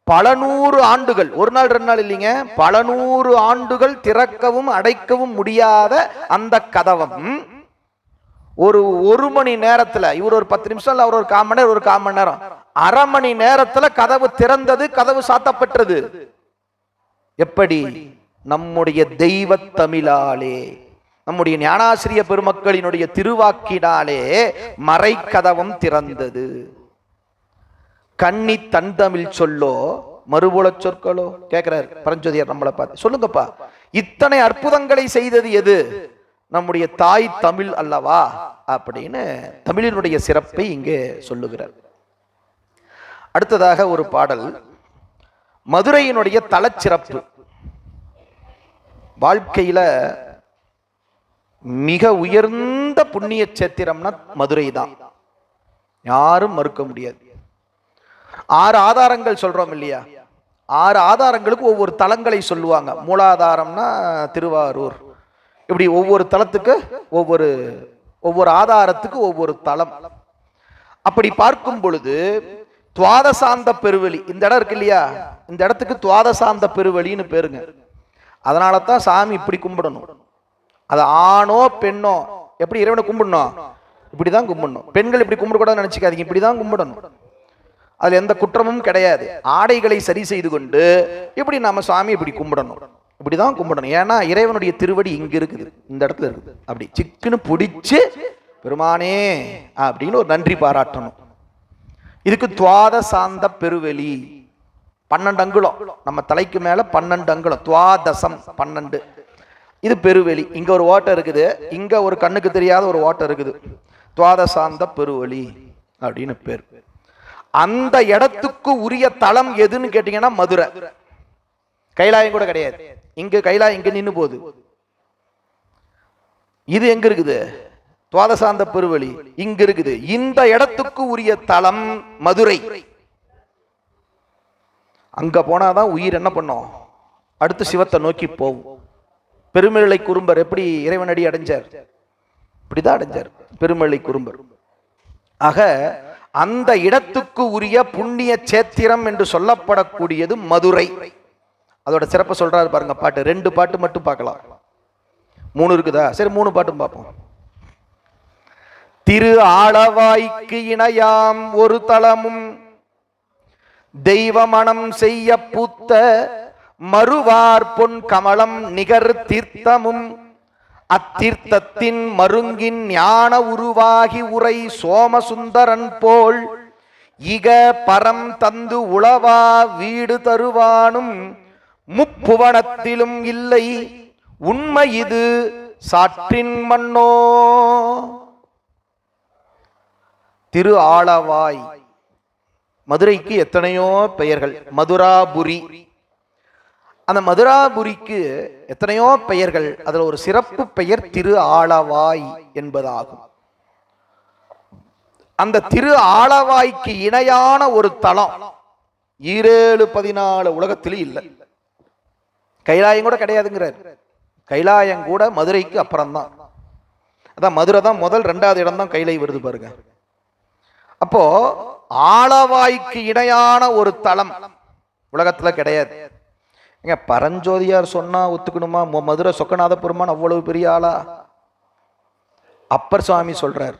பல நூறு ஆண்டுகள், ஒரு நாள் 2 நாள் இல்லைங்க, பல நூறு ஆண்டுகள் திறக்கவும் அடைக்கவும் முடியாத அந்த கதவம் ஒரு மணி நேரத்துல, இவர் ஒரு 10 நிமிஷம், அவர் ஒரு 1/4 மணி நேரம், ஒரு 1/4 மணி நேரம், அரை மணி நேரத்துல கதவு திறந்தது, கதவு சாத்தப்பட்டது. எப்படி? நம்முடைய தெய்வ தமிழாலே, நம்முடைய ஞானாசிரிய பெருமக்களினுடைய திருவாக்கினாலே மறைக்கதவம் திறந்தது. கண்ணி தன் தமிழ் சொல்லோ மறுபோல சொற்களோ கேட்கிறார் பரஞ்சோதியார் நம்மளை பார்த்து. சொல்லுங்கப்பா, இத்தனை அற்புதங்களை செய்தது எது? நம்முடைய தாய் தமிழ் அல்லவா அப்படின்னு தமிழினுடைய சிறப்பை இங்கே சொல்லுகிறார். அடுத்ததாக ஒரு பாடல், மதுரையினுடைய தலச்சிறப்பு. வாழ்க்கையில மிக உயர்ந்த புண்ணிய சேத்திரம்னா மதுரை தான், யாரும் மறுக்க முடியாது. 6 ஆதாரங்கள் சொல்றோம் இல்லையா? 6 ஆதாரங்களுக்கு ஒவ்வொரு தலங்களை சொல்லுவாங்க. மூலாதாரம்னா திருவாரூர், இப்படி ஒவ்வொரு தலத்துக்கு ஒவ்வொரு ஆதாரத்துக்கு ஒவ்வொரு தலம். அப்படி பார்க்கும் பொழுது துவாதசாந்த பெருவெளி, இந்த இடம் இருக்கு இல்லையா, இந்த இடத்துக்கு துவாதசாந்த பெருவெளின்னு பேருங்க. அதனால தான் சாமி இப்படி கும்பிடணும். அது ஆணோ பெண்ணோ எப்படி இறைவனை கும்பிடணும், இப்படிதான் கும்பிடணும். பெண்கள் இப்படி கும்பிடக்கூடாதுன்னு நினைச்சுக்காதீங்க, இப்படிதான் கும்பிடணும். அதுல எந்த குற்றமும் கிடையாது. ஆடைகளை சரி செய்து கொண்டு இப்படி நாம சாமி இப்படி கும்பிடணும், இப்படிதான் கும்பிடணும். ஏன்னா இறைவனுடைய திருவடி இங்க இருக்குது, இந்த இடத்துல இருக்குது. அப்படி சிக்குன்னு பிடிச்சு பெருமானே அப்படின்னு ஒரு நன்றி பாராட்டணும். இதுக்கு துவாத சாந்த பெருவெளி, 12 அங்குலம், நம்ம தலைக்கு மேல 12 அங்குலம், துவாதசம் 12. இது பெருவெளி. இங்க ஒரு ஓட்டை இருக்குது, இங்க ஒரு கண்ணுக்கு தெரியாத ஒரு ஓட்டை இருக்குது, துவாதசாந்த பெருவெளி அப்படின்னு பேர். அந்த இடத்துக்கு உரிய தலம் எதுன்னு கேட்டீங்கன்னா மதுரை. கைலாயம் கூட கிடையாது. இங்க கைலாயம் இங்க நின்னு போகுது. இது எங்க இருக்குது? துவாதசாந்த பெருவெளி இங்க இருக்குது. இந்த இடத்துக்கு உரிய தலம் மதுரை. அங்க போனாதான் உயிர் என்ன பண்ணும், அடுத்து சிவத்தை நோக்கி போகும். பெருமிழலை குறும்பர் எப்படி இறைவனடி அடைஞ்சார், இப்படிதான் அடைஞ்சார் பெருமிழலை குறும்பர். ஆக அந்த இடத்துக்கு உரிய புண்ணிய சேத்திரம் என்று சொல்லப்படக்கூடியது மதுரை. அதோட சிறப்பை சொல்றாரு பாருங்க. பாட்டு 2 பாட்டு மட்டும் பார்க்கலாம். 3 இருக்குதா? சரி 3 பாட்டும் பார்ப்போம். திரு ஆளவாய்க்கு இணையாம் ஒரு தலமும் தெய்வ மனம் செய்ய பூத்த மறுவார் பொன் கமலம் நிகர் தீர்த்தமும் அத்தீர்த்தத்தின் மருங்கின் ஞான உருவாகி உரை சோமசுந்தரன் போல் இக பரம் தந்து உளவா வீடு தருவானும் முப்புவனத்திலும் இல்லை உண்மை இது சாற்றின் மன்னோ. திரு ஆளவாய், மதுரைக்கு எத்தனையோ பெயர்கள். மதுராபுரி, அந்த மதுராபுரிக்கு எத்தனையோ பெயர்கள். அதுல ஒரு சிறப்பு பெயர் திரு ஆளவாய் என்பதாகும். அந்த திரு ஆளவாய்க்கு இணையான ஒரு தலம் 7-14 உலகத்திலும் இல்லை. கைலாயம் கூட கிடையாதுங்கிறார். கைலாயம் கூட மதுரைக்கு அப்புறம்தான். அதான் மதுரை தான் முதல், 2வது இடம் தான் கைலை வருது பாருங்க. அப்போ ஆளவாய்க்கு இணையான ஒரு தலம் உலகத்துல கிடையாது. பரஞ்சோதியார் சொன்னா ஒத்துக்கணுமா? மதுரை சொக்கநாத பெருமான் அவ்வளவு பெரிய ஆளா? அப்பர் சுவாமி சொல்றார்,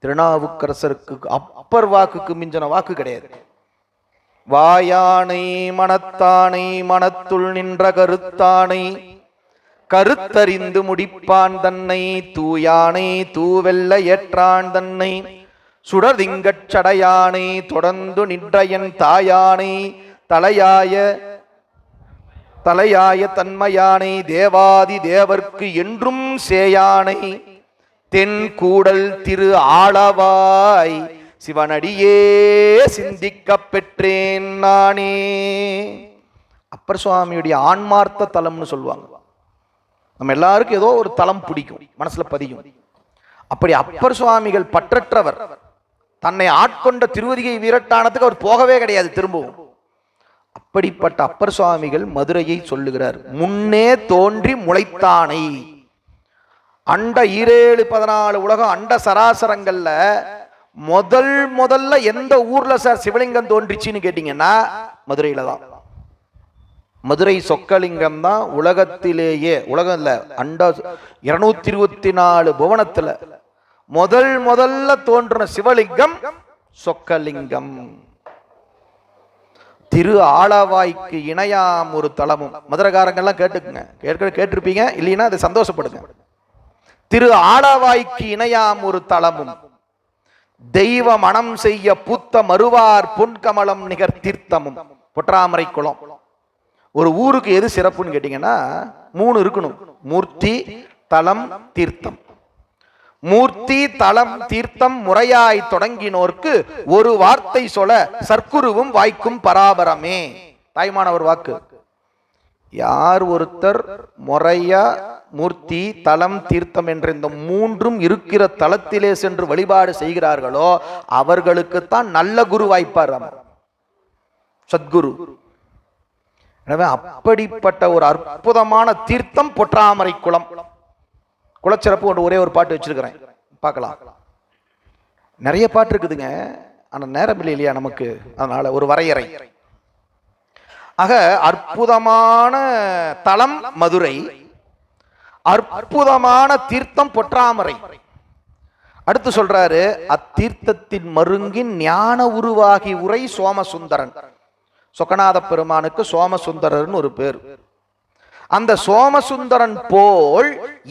திருநாவுக்கரசருக்கு அப்பர் வாக்குக்கு மிஞ்சன வாக்கு கிடையாது. வாயானை மனத்தானை மனத்துள் நின்ற கருத்தானை கருத்தறிந்து முடிப்பான் தன்னை தூயானை தூவெல்ல ஏற்றான் தன்னை சுடர்திங்கச் சடையானை தொடர்ந்து நின்றயன் தாயானை தலையாய தன்மையானை தேவாதி தேவர்க்கு என்றும் சேயானை தென் கூடல் திரு ஆளவாய் சிவனடியே சிந்திக்க பெற்றேன் நானே. அப்பர் சுவாமியுடைய ஆன்மார்த்த தலம்னு சொல்லுவாங்க. நம்ம எல்லாருக்கும் ஏதோ ஒரு தலம் பிடிக்கும், மனசுல பதியும். அப்படி அப்பர் சுவாமிகள் பற்றற்றவர். தன்னை ஆட்கொண்ட திருவதிகை வீரட்டானத்துக்கு அவர் போகவே கிடையாது திரும்பவும். அப்படிப்பட்ட அப்பர் சுவாமிகள் மதுரையை சொல்லுகிறார். முன்னே தோன்றி முளைத்தானை. அண்ட 14 உலகம் அண்ட சராசரங்கள்ல முதல்ல எந்த ஊர்ல சார் சிவலிங்கம் தோன்றிச்சுன்னு கேட்டீங்கன்னா மதுரையில தான். மதுரை சொக்கலிங்கம் தான் உலகத்திலேயே, உலகம் இல்ல, அண்ட 224 புவனத்துல முதல்ல தோன்றின சிவலிங்கம் சொக்கலிங்கம். திரு ஆலவாய்க்கு இணையாம் ஒரு தலமும். மதுரைக்காரங்கெல்லாம் கேட்டுக்குங்க, கேட்டிருப்பீங்க, இல்லைன்னா அதை சந்தோஷப்படுங்க. திரு ஆலவாய்க்கு இணையாம் ஒரு தலமும், தெய்வ மனம் செய்ய பூத்த மறுவார் பொன்கமலம் நிகர் தீர்த்தமும். பொற்றாமரை குளம். ஒரு ஊருக்கு எது சிறப்புன்னு கேட்டீங்கன்னா 3 இருக்கணும்: மூர்த்தி, தலம், தீர்த்தம். மூர்த்தி, தலம், தீர்த்தம் முறையாய் தொடங்கினோர்க்கு ஒரு வார்த்தை சொல்ல சர்க்குருவும் வாய்க்கும் பராபரமே. தாய்மானவர் வாக்கு. யார் ஒருத்தர் முறையா மூர்த்தி, தலம், தீர்த்தம் என்ற இந்த 3ம் இருக்கிற தலத்திலே சென்று வழிபாடு செய்கிறார்களோ அவர்களுக்குத்தான் நல்ல குரு வாய்ப்பார், சத்குரு. எனவே அப்படிப்பட்ட ஒரு அற்புதமான தீர்த்தம் பொற்றாமரை குளம். குலச்சிறப்பு ஒரே ஒரு பாட்டு வச்சிருக்கிறேன், பார்க்கலாம். நிறைய பாட்டு இருக்குதுங்க, ஆனா நேரம் இல்லை இல்லையா நமக்கு, அதனால ஒரு வரையறை. ஆக அற்புதமான தலம் மதுரை, அற்புதமான தீர்த்தம் பொற்றாமரை. அடுத்து சொல்றாரு, அத்தீர்த்தத்தின் மருங்கின் ஞான உருவாகி உரை சோமசுந்தரன். சொக்கநாத பெருமானுக்கு சோமசுந்தரன் ஒரு பேர். அந்த சோமசுந்தரன் போல்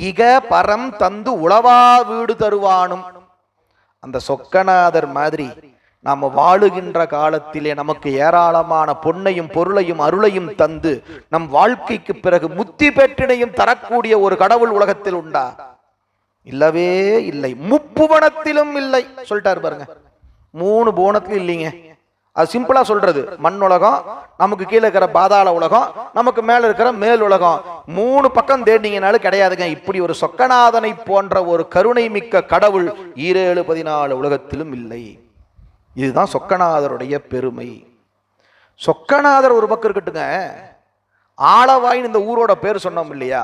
இக பரம் தந்து உளவா வீடு தருவானும். அந்த சொக்கநாதர் மாதிரி நாம வாழுகின்ற காலத்திலே நமக்கு ஏராளமான பொன்னையும் பொருளையும் அருளையும் தந்து நம் வாழ்க்கைக்கு பிறகு முத்தி பெற்றினையும் தரக்கூடிய ஒரு கடவுள் உலகத்தில் உண்டா? இல்லவே இல்லை. முப்புவனத்திலும் இல்லை சொல்லிட்டாரு பாருங்க. 3 புவனத்திலும் இல்லைங்க. அது சிம்பிளா சொல்றது. மண் உலகம், நமக்கு கீழே இருக்கிற பாதாள உலகம், நமக்கு மேல இருக்கிற மேல் உலகம், 3 பக்கம் தேடினீங்கனாலும் கிடையாதுங்க. இப்படி ஒரு சொக்கநாதனை போன்ற ஒரு கருணை மிக்க கடவுள் 14 உலகத்திலும் இல்லை. இதுதான் சொக்கநாதருடைய பெருமை. சொக்கநாதர் ஒரு பக்கம் இருக்கட்டுங்க, ஆலவாயின் இந்த ஊரோட பேர் சொன்னோம் இல்லையா,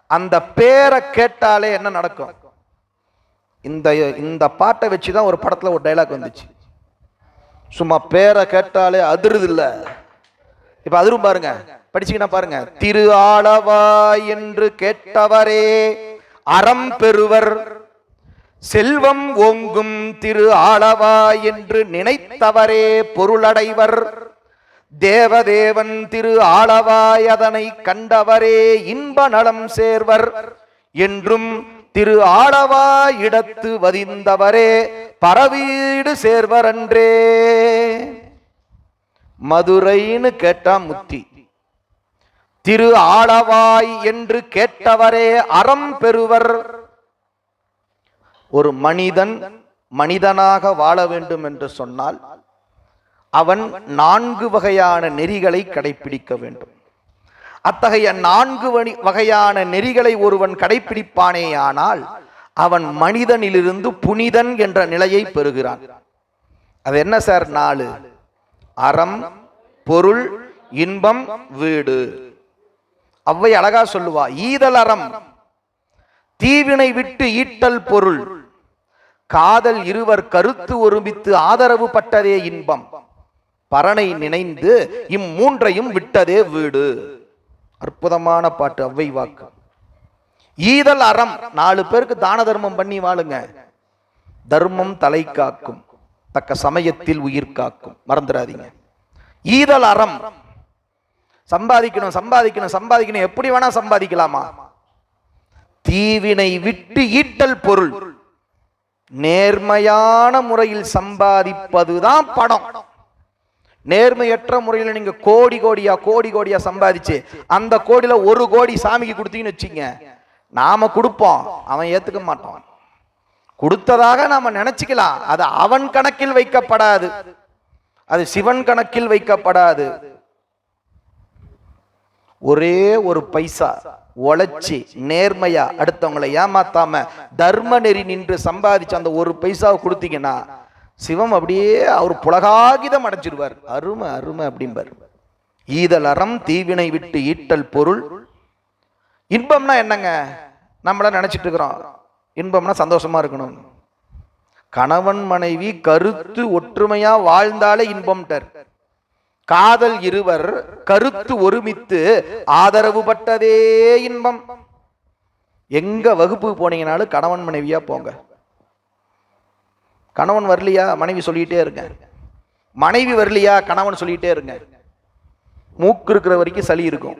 அந்த பேரை கேட்டாலே என்ன நடக்கும்? இந்த பாட்டை வச்சுதான் ஒரு படத்துல ஒரு டைலாக் வந்துச்சு. சும்மா பேரை கேட்டாலே அதிருது இல்ல, இப்ப அதிரும் பாருங்க, படிச்சீங்கன்னா பாருங்க. திரு ஆலவாய் என்று கேட்டவரே அறம் பெறுவர், செல்வம் ஓங்கும் திரு ஆலவாய் என்று நினைத்தவரே பொருளடைவர், தேவதேவன் திரு ஆலவாய் அதனை கண்டவரே இன்ப நலம் சேர்வர் என்றும் திரு ஆலவாய் இடத்து வதிந்தவரே பரவீடு சேர்வர் அன்றே. மதுரைன்னு கேட்டா முத்தி, திரு ஆலவாய் என்று கேட்டவரே அறம் பெறுவர். ஒரு மனிதன் மனிதனாக வாழ வேண்டும் என்று சொன்னால் அவன் 4 வகையான நெறிகளை கடைபிடிக்க வேண்டும். அத்தகைய 4 வகையான நெறிகளை ஒருவன் கடைபிடிப்பானேயானால் அவன் மனிதனிலிருந்து புனிதன் என்ற நிலையை பெறுகிறான். அது என்ன சார்? 4: அறம், பொருள், இன்பம், வீடு. அவ்வை அழகா சொல்லுவா, ஈதல் அறம், தீவினை விட்டு ஈட்டல் பொருள், காதல் இருவர் கருத்து ஒருமித்து ஆதரவு பட்டதே இன்பம், பரனை நினைந்து இம்மூன்றையும் விட்டதே வீடு. அற்புதமான பாட்டு, அவ்வை வாக்கு. ஈதல் அறம், 4 பேருக்கு தான தர்மம் பண்ணி வாழுங்க. தர்மம் தலை காக்கும், தக்க சமயத்தில் உயிர் காக்கும், மறந்துடாதீங்க. ஈதல் அறம். சம்பாதிக்கணும் சம்பாதிக்கணும் சம்பாதிக்கணும், எப்படி வேணா சம்பாதிக்கலாமா? தீவினை விட்டு ஈட்டல் பொருள், நேர்மையான முறையில் சம்பாதிப்பதுதான் பணம். நேர்மையற்ற முறையில் நீங்க கோடி கோடியா சம்பாதிச்சு அந்த கோடியில 1 கோடி சாமிக்கு கொடுத்தீங்கன்னு வச்சுங்க, நாம கொடுப்போம், அவன் ஏத்துக்க மாட்டான். கொடுத்ததாக நாம நினைச்சுக்கலாம், அது அவன் கணக்கில் வைக்கப்படாது, அது சிவன் கணக்கில் வைக்கப்படாது. ஒரே ஒரு பைசா, உழைச்சி நேர்மையா அடுத்தவங்களை ஏமாத்தாம தர்ம நெறி நின்று சம்பாதிச்சு அந்த ஒரு பைசாவை கொடுத்தீங்கன்னா சிவம் அப்படியே அவர் புலகாகிதம் அடைஞ்சிருவார். அருமை அருமை அப்படிம்பார். ஈதல் அறம் தீவினை விட்டு ஈட்டல் பொருள். இன்பம்னா என்னங்க? நம்மள நினைச்சிட்டு இருக்கிறோம் இன்பம்னா சந்தோஷமா இருக்கணும். கணவன் மனைவி கருத்து ஒற்றுமையா வாழ்ந்தாலே இன்பம்ட்டார். காதல் இருவர் கருத்து ஒருமித்து ஆதரவு பட்டதே இன்பம். எங்க வகுப்பு போனீங்கனாலும் கணவன் மனைவியா போங்க. கணவன் வரலையா மனைவி சொல்லிட்டே இருங்க. மனைவி வரலையா கணவன் சொல்லிட்டே இருங்க. மூக்கு இருக்கிற வரைக்கும் சளி இருக்கும்,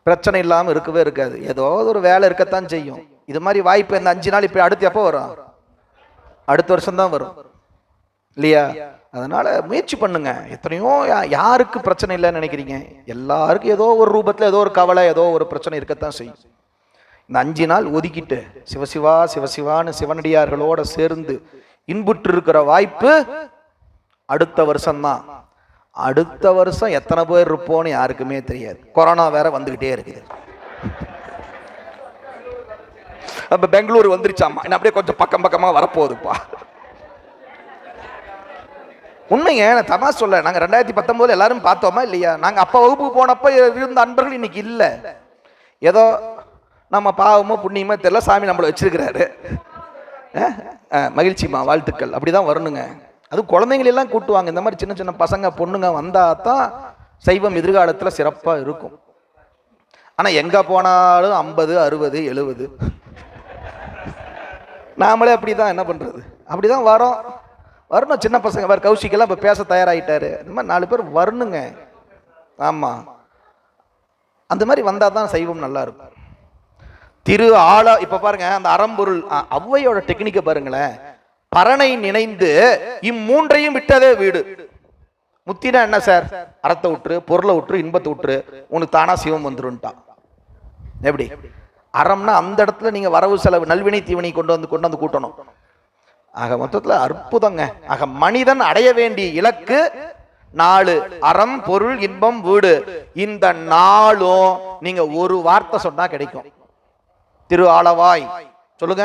பிரச்சனை இல்லாம இருக்கவே இருக்காது. ஏதோ ஒரு வேலை இருக்கத்தான் செய்யும். இது மாதிரி வாய்ப்பு இந்த 5 நாள் இப்ப அடுத்து எப்போ வரும்? அடுத்த வருஷம் தான் வரும் இல்லையா? அதனால முயற்சி பண்ணுங்க. எத்தனையோ யாருக்கு பிரச்சனை இல்லைன்னு நினைக்கிறீங்க? எல்லாருக்கும் ஏதோ ஒரு ரூபத்துல ஏதோ ஒரு கவலை ஏதோ ஒரு பிரச்சனை இருக்கத்தான் செய்யும். இந்த 5 நாள் ஒதுக்கிட்டு சிவசிவா சிவசிவான்னு சிவனடியார்களோட சேர்ந்து இன்புற்று இருக்கிற வாய்ப்பு அடுத்த வருஷம்தான். அடுத்த வருஷம் எத்தனை பேர் இருப்போன்னு யாருக்குமே தெரியாது. கொரோனா வேற வந்துகிட்டே இருக்குது. அப்ப பெங்களூர் வந்துருச்சாமா, என்ன அப்படியே கொஞ்சம் பக்கம் பக்கமா வரப்போகுதுப்பா. உண்மைங்க, நான் தமா சொல்ல. நாங்க 2019 எல்லாரும் பார்த்தோமா இல்லையா? நாங்க அப்ப வகுப்புக்கு போனப்ப இருந்த அன்பர்கள் இன்னைக்கு இல்ல. ஏதோ நம்ம பாவமோ புண்ணியமோ தெரியல, சாமி நம்மளை வச்சிருக்கிறாரு. மகிழ்ச்சிமா, வாழ்த்துக்கள். அப்படிதான் வரணுங்க. அது குழந்தைங்களெல்லாம் கூட்டுவாங்க. இந்த மாதிரி சின்ன சின்ன பசங்க பொண்ணுங்க வந்தா தான் சைவம் எதிர்காலத்தில் சிறப்பாக இருக்கும். ஆனால் எங்கே போனாலும் 50, 60, 70. நாமளே அப்படி தான் என்ன பண்ணுறது? அப்படி தான் வரணும். சின்ன பசங்க வேறு கௌஷிக்கெல்லாம் இப்போ பேச தயாராகிட்டாரு. இந்த மாதிரி 4 பேர் வரணுங்க. ஆமாம், அந்த மாதிரி வந்தால் தான் சைவம் நல்லா இருக்கும். திரு ஆள இப்போ பாருங்க, அந்த அறம்பொருள் ஔவையோட டெக்னிக்கை பாருங்களேன். பரனை நினைந்து இம்மூன்றையும் விட்டதே வீடு. முத்தினா என்ன சார்? அறத்தை விட்டுரு, பொருளை விட்டுரு, இன்பத்தை விட்டுரு, உனக்கு தானா சிவம் வந்துருன்ட்டான். எப்படி? அறம்னா அந்த இடத்துல நீங்க வரவு செலவு நல்வினை தீவினை கொண்டு வந்து கூட்டணும். ஆக மொத்தத்தில் அற்புதங்க. ஆக மனிதன் அடைய வேண்டிய இலக்கு 4: அறம், பொருள், இன்பம், வீடு. இந்த 4ம் நீங்க ஒரு வார்த்தை சொன்னா கிடைக்கும். திரு ஆளவாய் சொல்லுங்க.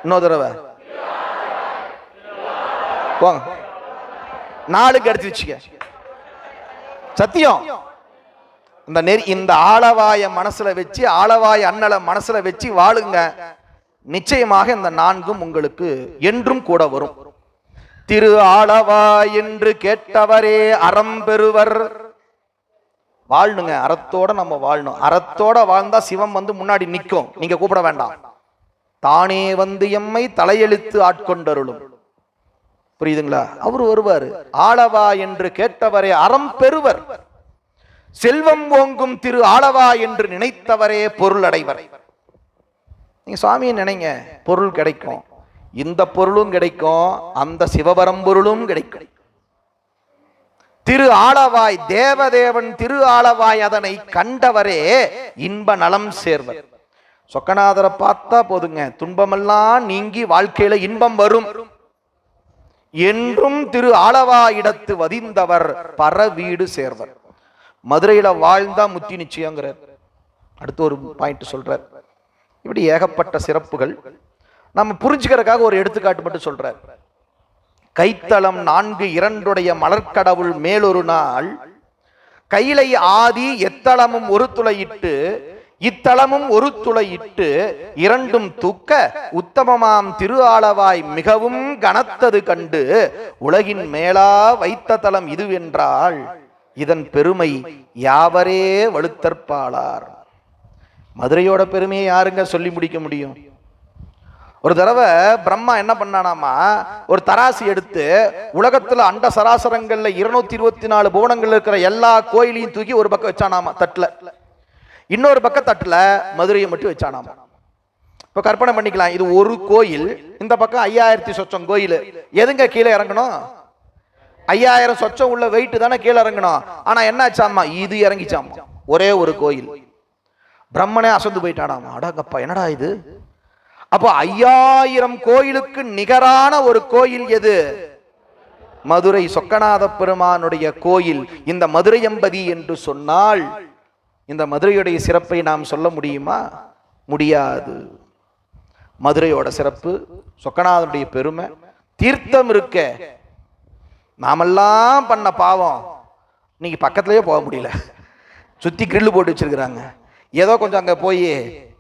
இன்னொரு தடவை போங்க. 4 கிடைச்சிருச்சுங்க. சத்தியம். இந்த ஆளவாய மனசுல வச்சு, ஆளவாய அண்ணலை மனசுல வச்சு வாழுங்க. நிச்சயமாக இந்த 4ம் உங்களுக்கு என்றும் கூட வரும். திரு ஆளவாய் என்று கேட்டவரே அறம் பெறுவர். வாழணுங்க, அறத்தோட நம்ம வாழணும். அறத்தோட வாழ்ந்தா சிவம் வந்து முன்னாடி நிற்கும். நீங்க கூப்பிட வேண்டாம், தானே வந்து எம்மை தலையெழுத்து ஆட்கொண்டருளும். புரியுதுங்களா? அவர் வருவாரு. ஆளவா என்று கேட்டவரே அறம் பெறுவர். செல்வம் ஓங்கும் திரு ஆளவா என்று நினைத்தவரே பொருள் அடைவர். நீங்க சுவாமியை நினைங்க, பொருள் கிடைக்கும். இந்த பொருளும் கிடைக்கும், அந்த சிவபரம்பொருளும் கிடைக்கும். திரு ஆளவாய் தேவதேவன் திரு ஆளவாய் அதனை கண்டவரே இன்ப நலம் சேர்வர். சொக்கநாதரை பார்த்தா போதுங்க, துன்பமெல்லாம் நீங்கி வாழ்க்கையில இன்பம் வரும். என்றும் திரு ஆளவாயிடத்து வதிந்தவர் பர வீடு சேர்வர். மதுரையில வாழ்ந்தா முத்தி நிச்சயங்கிறார். அடுத்து ஒரு பாயிண்ட் சொல்றார். இப்படி ஏகப்பட்ட சிறப்புகள் நம்ம புரிஞ்சுக்கிறதுக்காக ஒரு எடுத்துக்காட்டு மட்டும் சொல்றார். கைத்தளம் 4:2 மலர்கடவுள் மேலொரு நாள் கையிலை ஆதி எத்தளமும் ஒரு துளையிட்டு இத்தளமும் ஒரு துளையிட்டு இரண்டும் தூக்க உத்தமமாம் திரு ஆளவாய் மிகவும் கனத்தது கண்டு உலகின் மேலா வைத்த தலம் இதுவென்றால் இதன் பெருமை யாவரே வலுத்தற்பாளார். மதுரையோட பெருமையை யாருங்க சொல்லி முடிக்க முடியும்? ஒரு தடவை பிரம்மா என்ன பண்ணானாமா, ஒரு தராசு எடுத்து உலகத்துல அண்ட சராசரங்கள்ல 224 புவனங்கள் இருக்கிற எல்லா கோயிலையும் தூக்கி ஒரு பக்கம் வச்சானாமா தட்டுல, இன்னொரு பக்கம் தட்டுல மதுரையை மட்டும் வச்சானாமா. இப்ப கற்பனை பண்ணிக்கலாம், இது ஒரு கோயில், இந்த பக்கம் 5000 சொச்சம் கோயில். எதுங்க கீழே இறங்கணும்? 5000 சொச்சம் உள்ள வெயிட் தானே கீழே இறங்கணும். ஆனா என்ன ஆச்சாமா, இது இறங்கிச்சாமா ஒரே ஒரு கோயில். பிரம்மனே அசந்து போயிட்டானாமா, அடங்கப்பா என்னடா இது? அப்போ 5000 கோயிலுக்கு நிகரான ஒரு கோயில் எது? மதுரை சொக்கநாத பெருமானுடைய கோயில். இந்த மதுரை எம்பதி என்று சொன்னால் இந்த மதுரையுடைய சிறப்பை நாம் சொல்ல முடியுமா? முடியாது. மதுரையோட சிறப்பு, சொக்கநாதனுடைய பெருமை, தீர்த்தம் இருக்க. நாமெல்லாம் பண்ண பாவம் இன்னைக்கு பக்கத்துலயே போக முடியல, சுத்தி கிரில்லு போட்டு வச்சிருக்கிறாங்க. ஏதோ கொஞ்சம் அங்க போய்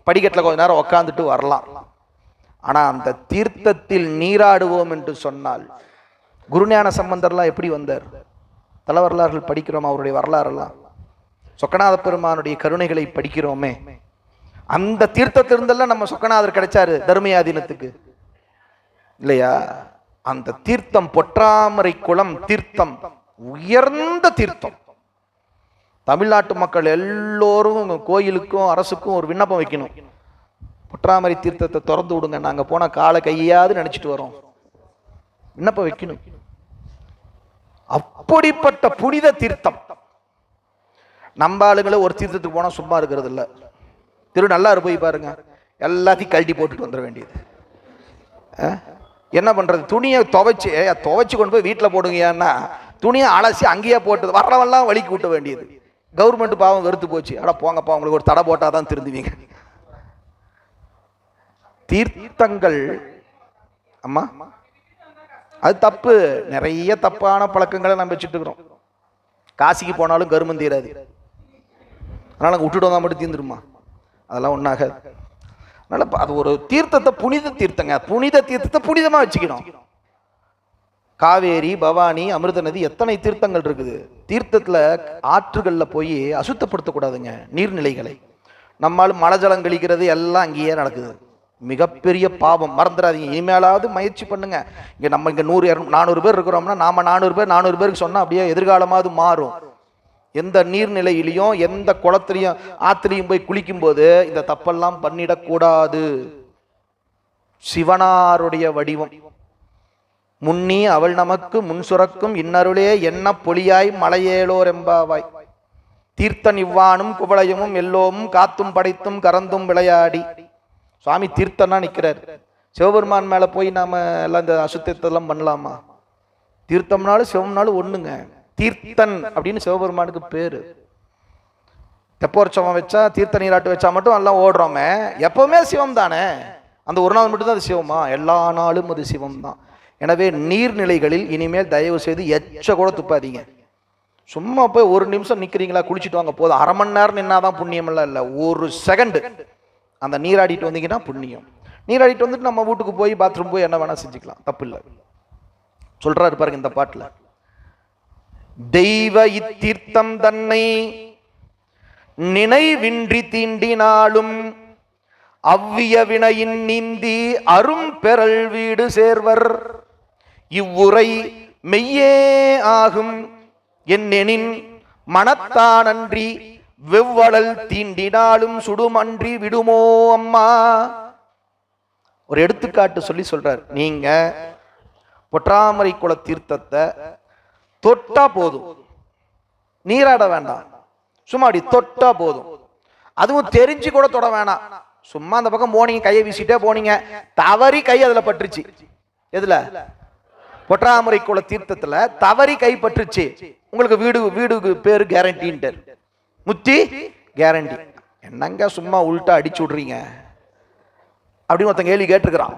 படிக்கட்டில் கொஞ்ச நேரம் உக்காந்துட்டு வரலாம். ஆனா அந்த தீர்த்தத்தில் நீராடுவோம் என்று சொன்னால், குருஞான சம்பந்தர்லாம் எப்படி வந்தார்? தல வரலாறுகள் படிக்கிறோம், அவருடைய வரலாறுலாம், சொக்கநாத பெருமானுடைய கருணைகளை படிக்கிறோமே. அந்த தீர்த்தத்திலிருந்தெல்லாம் நம்ம சொக்கநாதர் கிடைச்சாரு தர்மயாதீனத்துக்கு, இல்லையா? அந்த தீர்த்தம் பொற்றாமரை குளம் தீர்த்தம் உயர்ந்த தீர்த்தம். தமிழ்நாட்டு மக்கள் எல்லோரும் கோயிலுக்கும் அரசுக்கும் ஒரு விண்ணப்பம் வைக்கணும், பொற்றாமரை தீர்த்தத்தை திறந்து விடுங்க, நாங்க போன காலை கையாவது நினைச்சிட்டு வரோம், விண்ணப்பம் வைக்கணும். அப்படிப்பட்ட புனித தீர்த்தம். நம்ம ஆளுங்களை ஒரு தீர்த்தத்துக்கு போனா சும்மா இருக்கிறது இல்ல. திருநள்ளாறு போய் பாருங்க, எல்லாத்தையும் கழட்டி போட்டுட்டு வந்துட வேண்டியது. என்ன பண்றது? துணியை துவைச்சு கொண்டு போய் வீட்டில் போடுங்கன்னா துணியை அலசி அங்கேயே போட்டு வரவெல்லாம் வலிக்கு விட்ட வேண்டியது. கவர்மெண்ட் பாவம் வெறுத்து போச்சு. அட போங்கப்பா, உங்களுக்கு ஒரு தடை போட்டாதான் திருந்துவீங்க. தீர்த்தங்கள் அம்மா அது தப்பு. நிறைய தப்பான பழக்கங்களை நம்ம வச்சுட்டு இருக்கிறோம். காசிக்கு போனாலும் கருமம் தீராது, அதனால விட்டுட்டு வந்தா மட்டும் தீர்ந்துருமா? அதெல்லாம் ஒன்றாகாது. அதனால அது ஒரு தீர்த்தத்தை புனித தீர்த்தங்க, புனித தீர்த்தத்தை புனிதமா வச்சுக்கணும். காவேரி, பவானி, அமிர்த நதி, எத்தனை தீர்த்தங்கள் இருக்குது. தீர்த்தத்துல ஆற்றுகள்ல போய் அசுத்தப்படுத்தக்கூடாதுங்க நீர்நிலைகளை. நம்மளும் மழை ஜலம் கழிக்கிறது எல்லாம் அங்கேயே நடக்குது. மிகப்பெரிய பாவம், மறந்துடாதீங்க. இனிமேலாவது முயற்சி பண்ணுங்க. இங்க நம்ம இங்க 100-400 பேர் இருக்கிறோம்னா நாம 400 பேருக்கு சொன்னா அப்படியே எதிர்காலமாவது மாறும். எந்த நீர்நிலையிலையும் எந்த குளத்திலையும் ஆத்திலையும் போய் குளிக்கும் போது இந்த தப்பெல்லாம் பண்ணிடக்கூடாது. சிவனாருடைய வடிவம் முன்னி அவள் நமக்கு முன் சுரக்கும் இன்னருளே என்ன பொலியாய் மலையேலோர் எம்பாவாய். தீர்த்தன் இவ்வானும் குவளையமும் எல்லோமும் காத்தும் படைத்தும் கறந்தும் விளையாடி. சுவாமி தீர்த்தனா நிற்கிறார். சிவபெருமான் மேல போய் நாம எல்லாம் இந்த அசுத்தத்தெல்லாம் பண்ணலாமா? தீர்த்தம்னாலும் சிவம்னாலும் ஒண்ணுங்க. தீர்த்தன் அப்படின்னு சிவபெருமானுக்கு பேரு. தெப்போற்சவம் வச்சா, தீர்த்த நீராட்டு வச்சா மட்டும் எல்லாம் ஓடுறோமே, எப்பவுமே சிவம் தானே. அந்த ஒரு நாள் மட்டும்தான் அது சிவமா? எல்லா நாளும் அது சிவம் தான். எனவே நீர்நிலைகளில் இனிமேல் தயவு செய்து எச்ச கூட துப்பாதீங்க. சும்மா போய் ஒரு நிமிஷம் நிக்கிறீங்களா, குளிச்சுட்டு வாங்க போதும். அரை மணி நேரம் நின்னாதான் புண்ணியம் எல்லாம் இல்லை, ஒரு செகண்ட் அந்த நீராடிட்டு வந்தீங்கன்னா புண்ணியம். நீராடிட்டு வந்துட்டு நம்ம வீட்டுக்கு போய் பாத்ரூம் போய் என்ன வேணா செஞ்சுக்கலாம், தப்பு இல்லை. சொல்றாரு பாருங்க இந்த பாட்டுல, தெய்வ இத்தீர்த்தம் தன்னை நினைவின்றி தீண்டினாலும் அவ்விய வினையின் நீந்தி அரும் பெறல் வீடு சேர்வர். இவ்வுரை மெய்யே ஆகும் என்னெனின் மனத்தானன்றி வெவ்வளல் தீண்டினாலும் சுடுமன்றி விடுமோ அம்மா. ஒரு எடுத்துக்காட்டு சொல்லி சொல்றார். நீங்க பொற்றாமரை குள தீர்த்தத்தை தொட்டா போதும், நீராட வேண்டாம், சும்மா அப்படி தொட்டா போதும். அதுவும் தெரிஞ்சு கூட தொட வேணாம். சும்மா அந்த பக்கம் போனீங்க, கையை வீசிட்டே போனீங்க, தவறி கை அதுல பட்டுருச்சு. எதுல? பொற்றாமரை குள தீர்த்தத்துல தவறி கை பட்டுருச்சு, உங்களுக்கு வீடுக்கு பேரு கேரண்டின்ட்டு, முத்தி கேரண்டி. என்னங்க சும்மா உள்டா அடிச்சு விடுறீங்க அப்படின்னு ஒருத்தன் கேள்வி கேட்டிருக்கிறான்.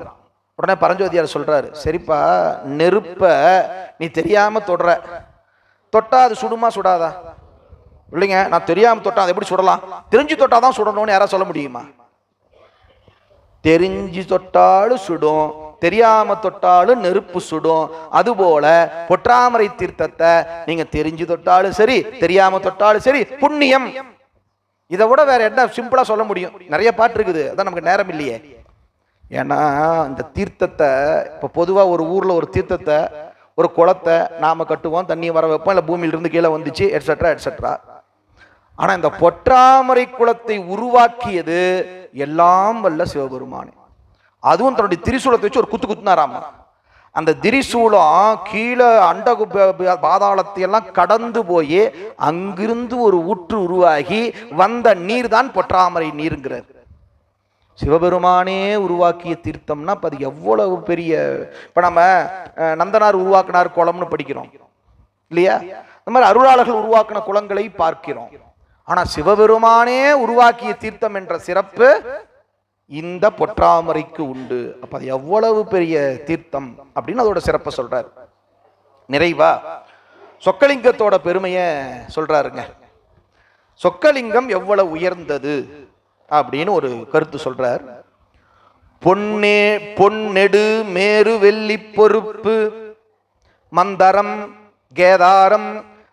உடனே பரஞ்சோதியார் சொல்றாரு, சரிப்பா, நெருப்ப நீ தெரியாம தொட்டா அது சுடுமா சுடாதா? இல்லைங்க, நான் தெரியாம தொட்டா அது எப்படி சுடலாம்? தெரிஞ்சு தொட்டாதான் சுடணும்னு யாராவது சொல்ல முடியுமா? தெரிஞ்சு தொட்டாலும் சுடும், தெரியாம தொட்டாலும் நெருப்பு சுடும். அதுபோல பொற்றாமரை தீர்த்தத்தை நீங்க தெரிஞ்சு தொட்டாலும் சரி, தெரியாம தொட்டாலும் சரி, புண்ணியம். இதை விட வேற என்ன சிம்பிளா சொல்ல முடியும்? நிறைய பாட்டு இருக்குது, அதான் நமக்கு நேரம் இல்லையே. ஏன்னா இந்த தீர்த்தத்தை இப்ப பொதுவா ஒரு ஊர்ல ஒரு தீர்த்தத்தை, ஒரு குளத்தை நாம கட்டுவோம், தண்ணி வர வைப்போம், இல்ல பூமியில இருந்து கீழே வந்துச்சு, எட்ஸெட்ரா எட்ஸெட்ரா. ஆனா இந்த பொற்றாமரை குளத்தை உருவாக்கியது எல்லாம் வல்ல சிவபெருமானே. அதுவும் தன்னுடைய திரிசூலத்தை வச்சு ஒரு குத்துனாராமா. அந்த திரிசூலம் கீழே அண்ட பாதாளத்தை எல்லாம் கடந்து போய் அங்கிருந்து ஒரு ஊற்று உருவாகி வந்த நீர் தான் பொற்றாமரை நீருங்கிறார். சிவபெருமானே உருவாக்கிய தீர்த்தம்னா அது எவ்வளவு பெரிய. இப்ப நம்ம நந்தனார் உருவாக்கினார் குளம்னு படிக்கிறோம் இல்லையா? இந்த மாதிரி அருளாளர்கள் உருவாக்கின குளங்களை பார்க்கிறோம். ஆனா சிவபெருமானே உருவாக்கிய தீர்த்தம் என்ற சிறப்பு இந்த பொற்றாமரைக்கு உண்டு. அப்ப அது எவ்வளவு பெரிய தீர்த்தம் அப்படின்னு அதோட சிறப்பை சொல்றாரு. நிறைவா சொக்கலிங்கத்தோட பெருமைய சொல்றாருங்க. சொக்கலிங்கம் எவ்வளவு உயர்ந்தது அப்படின்னு ஒரு கருத்து சொல்றார். பொன்னெடு மேரு வெள்ளி பொறுப்பு மந்தரம் கேதாரம்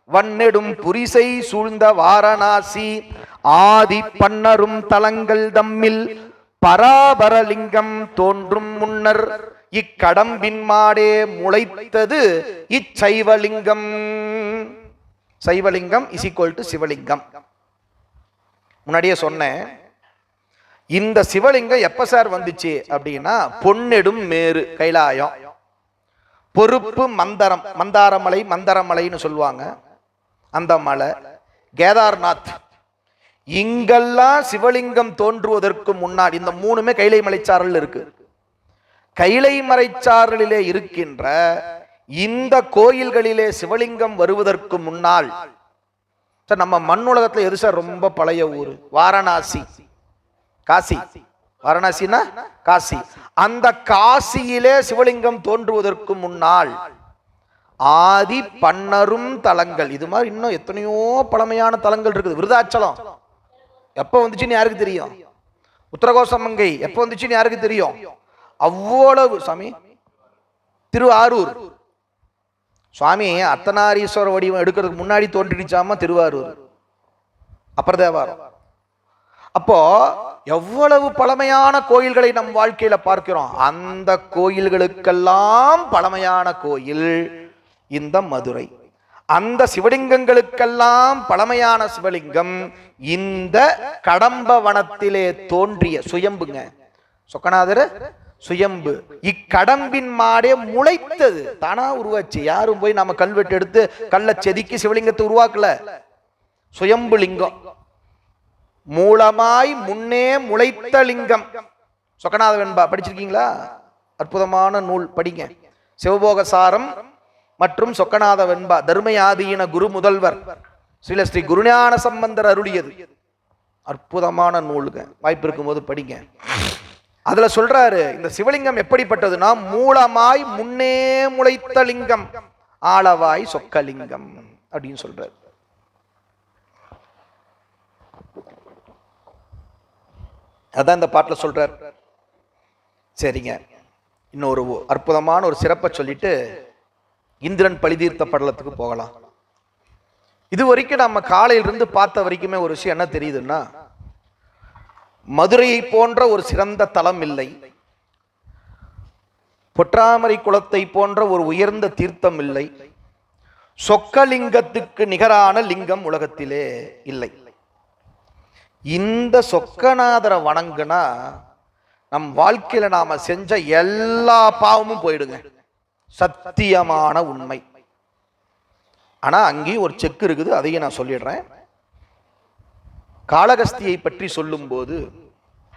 வன்னெடும் புரிசை சூழ்ந்த வாரணாசி ஆதி பன்னரும் தலங்கள் தம்மில் பராபரலிங்கம் தோன்றும் முன்னர் இக்கடம்பின் மாடே முளைத்தது இச்சைவலிங்கம். சைவலிங்கம் இஸ் ஈக்குவல் டு சிவலிங்கம். முன்னாடியே சொன்னேன். இந்த சிவலிங்கம் எப்ப சார் வந்துச்சு அப்படின்னா, பொன்னெடும் மேரு கைலாயம், பொறுப்பு மந்தரம் மந்தாரமலை மந்தரமலைன்னு சொல்லுவாங்க அந்த மலை, கேதார்நாத், இங்கெல்லாம் சிவலிங்கம் தோன்றுவதற்கு முன்னாடி இந்த மூணுமே கைலை மலைச்சாரல் இருக்கு. கைலை மலைச்சாரலிலே இருக்கின்ற இந்த கோயில்களிலே சிவலிங்கம் வருவதற்கு முன்னால் சார் நம்ம மண் உலகத்துல எது சார் ரொம்ப பழைய ஊர்? வாரணாசி, காசி. வாரணாசினா காசி. அந்த காசியிலே சிவலிங்கம் தோன்றுவதற்கு முன்னால் ஆதி பன்னரும் தலங்கள், இது மாதிரி இன்னும் எத்தனையோ பழமையான தலங்கள் இருக்குது. விருதாச்சலம் எப்ப வந்துச்சுன்னு யாருக்கு தெரியும்? உத்தரகோசமங்கை எப்ப வந்துச்சுன்னு யாருக்கு தெரியும்? அவ்வளவு சாமி. திருவாரூர் சுவாமி அர்த்தநாரீஸ்வர வடிவம் எடுக்கிறதுக்கு முன்னாடி தோன்றிடுச்சாம திருவாரூர், அப்புறம் தேவாரம். அப்போ எவ்வளவு பழமையான கோயில்களை நம் வாழ்க்கையில பார்க்கிறோம். அந்த கோயில்களுக்கெல்லாம் பழமையான கோயில் இந்த மதுரை. அந்த சிவலிங்கங்களுக்கெல்லாம் பழமையான சிவலிங்கம் இந்த கடம்ப வனத்திலே தோன்றிய சுயம்புங்க. சொக்கநாதர் சுயம்பு. இக்கடம்பின் மாடே முளைத்தது, தானா உருவாச்சு. யாரும் போய் நம்ம கல்வெட்டு எடுத்து கல்லை செதுக்கி சிவலிங்கத்தை உருவாக்கல. சுயம்பு லிங்கம் மூலமாய் முன்னே முளைத்த லிங்கம். சொக்கநாத வெண்பா படிச்சிருக்கீங்களா? அற்புதமான நூல், படிங்க. சிவபோகசாரம் மற்றும் சொக்கநாத வெண்பா, தர்மயாதீன குரு முதல்வர் ஸ்ரீ குருஞான சம்பந்தர் அருளியது. அற்புதமான நூலுங்க, வாய்ப்பு இருக்கும் போது படிங்க. அதுல சொல்றாரு இந்த சிவலிங்கம் எப்படிப்பட்டதுன்னா, மூலமாய் முன்னே முளைத்த லிங்கம், ஆளவாய் சொக்கலிங்கம் அப்படின்னு சொல்றாரு. அதான் இந்த பாட்டுல சொல்றார். சரிங்க, இன்னொரு அற்புதமான ஒரு சிறப்பை சொல்லிட்டு இந்திரன் பழிதீர்த்த படலத்துக்கு போகலாம். இது வரைக்கும் நம்ம காலையிலிருந்து பார்த்த வரைக்குமே ஒரு விஷயம் என்ன தெரியுதுன்னா, மதுரையை போன்ற ஒரு சிறந்த தலம் இல்லை, பொற்றாமரை குளத்தை போன்ற ஒரு உயர்ந்த தீர்த்தம் இல்லை, சொக்கலிங்கத்துக்கு நிகரான லிங்கம் உலகத்திலே இல்லை. இந்த சொக்கநாதரை வணங்குனா நம் வாழ்க்கையில நாம செஞ்ச எல்லா பாவமும் போயிடுங்க. சத்தியமான உண்மை. ஆனா அங்கேயும் ஒரு செக் இருக்குது, அதையும் நான் சொல்லிடுறேன். காளகஸ்தியை பற்றி சொல்லும் போது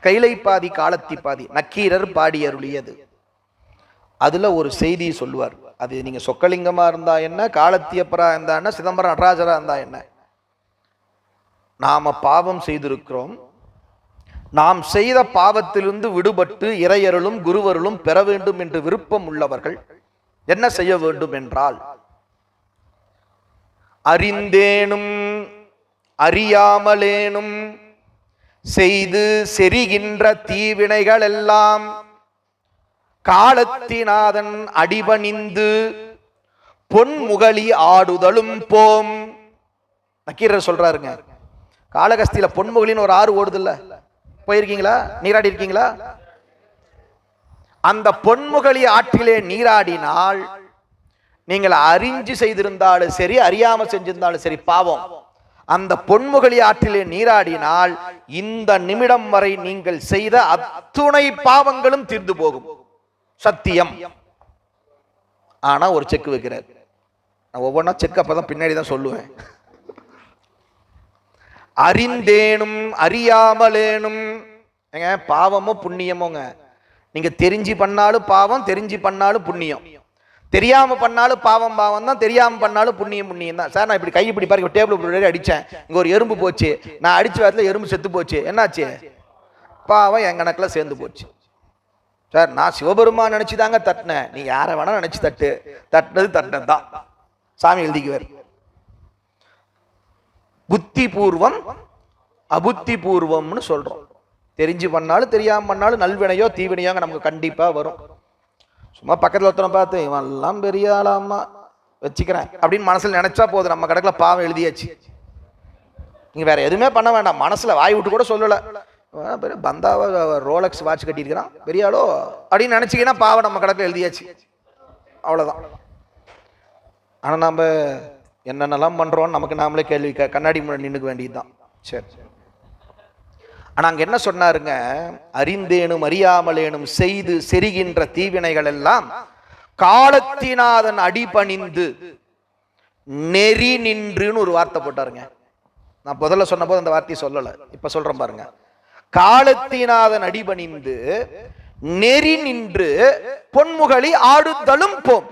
கைலை பாதி காலத்தி பாதி நக்கீரர் பாடி அருளியது. அதுல ஒரு செய்தி சொல்லுவார். அது நீங்க சொக்கலிங்கமா இருந்தா என்ன, காலத்தியப்பரா இருந்தா என்ன, சிதம்பரம் நடராஜரா இருந்தா என்ன, நாம பாவம் செய்திருக்கிறோம். நாம் செய்த பாவத்திலிருந்து விடுபட்டு இறையருளும் குருவருளும் பெற வேண்டும் என்று விருப்பம் உள்ளவர்கள் என்ன செய்ய வேண்டும் என்றால், அறிந்தேனும் அறியாமலேனும் செய்து செரிகின்ற தீவினைகள் எல்லாம் காலத்தினாதன் அடிபணிந்து பொன்முகலி ஆடுதலும் போம். நக்கீரர் சொல்றாருங்க, காளகஸ்தியில பொன்முகலின்னு ஒரு ஆறு ஓடுது இல்ல, போயிருக்கீங்களா? நீராடி இருக்கீங்களா? அந்த பொன்முகலி ஆற்றிலே நீராடினால் நீங்கள் அறிஞ்சு செய்திருந்தாலும் சரி, அறியாம செஞ்சிருந்தாலும் சரி பாவம். அந்த பொன்முகலி ஆற்றிலே நீராடினால் இந்த நிமிடம் வரை நீங்கள் செய்த அத்துணை பாவங்களும் தீர்ந்து போகும். சத்தியம். ஆனா ஒரு செக் வைக்கிறார். நான் ஒவ்வொன்றா செக் அப்பதான் பின்னாடி தான் சொல்லுவேன். அறிந்தேனும் அறியாமலேனும், பாவமோ புண்ணியமோங்க, நீங்க தெரிஞ்சு பண்ணாலும் பாவம், தெரிஞ்சு பண்ணாலும் புண்ணியம். தெரியாம பண்ணாலும் பாவம் பாவம் தான், தெரியாம பண்ணாலும் புண்ணியம் புண்ணியம் தான். சார் நான் இப்படி கை இப்படி பாருங்க, டேபிள் அடிச்சேன், இங்க ஒரு எறும்பு போச்சு, நான் அடிச்ச வாரத்துல எறும்பு செத்து போச்சு, என்னாச்சு? பாவம் என் கணக்குல சேர்ந்து போச்சு. சார் நான் சிவபெருமான் நினைச்சுதாங்க தட்டினேன், நீ யாரை வேணா நினைச்சு தட்டுனது தான், சாமி எழுதிக்குவார். புத்தி பூர்வம் அபுத்தி பூர்வம்னு சொல்றோம். தெரிஞ்சு பண்ணாலும் தெரியாம பண்ணாலும் நல்வினையோ தீவினையோங்க நமக்கு கண்டிப்பா வரும். சும்மா பக்கத்தில் ஒருத்தனை பார்த்து இவன் எல்லாம் பெரிய ஆளாமா வச்சுக்கிறேன் அப்படின்னு மனசுல நினைச்சா போதும், நம்ம கணக்குல பாவம் எழுதியாச்சு. நீங்க வேற எதுவுமே பண்ண வேண்டாம், மனசுல வாய் விட்டு கூட சொல்லல, பந்தாவா ரோலக்ஸ் வாட்ச் கட்டியிருக்கிறான் பெரிய ஆளோ அப்படின்னு நினைச்சிங்கன்னா பாவம் நம்ம கணக்குல எழுதியாச்சு, அவ்வளவுதான். ஆனா நம்ம என்னென்னலாம் பண்றோம் நமக்கு நாமளே கேள்வி கண்ணாடி முன்னாடி நின்னுக்க வேண்டியதுதான். சரி, ஆனா அங்க என்ன சொன்னாருங்க? அறிந்தேனும் அறியாமலேனும் செய்து செரிகின்ற தீவினைகள் எல்லாம் காலத்தினாதன் அடிபணிந்து நெறி நின்றுன்னு ஒரு வார்த்தை போட்டாருங்க. நான் முதல்ல சொன்ன போது அந்த வார்த்தையை சொல்லல, இப்ப சொல்றேன் பாருங்க. காலத்தினாதன் அடிபணிந்து நெறி நின்று பொன்முகலி ஆடுதலும் போம்.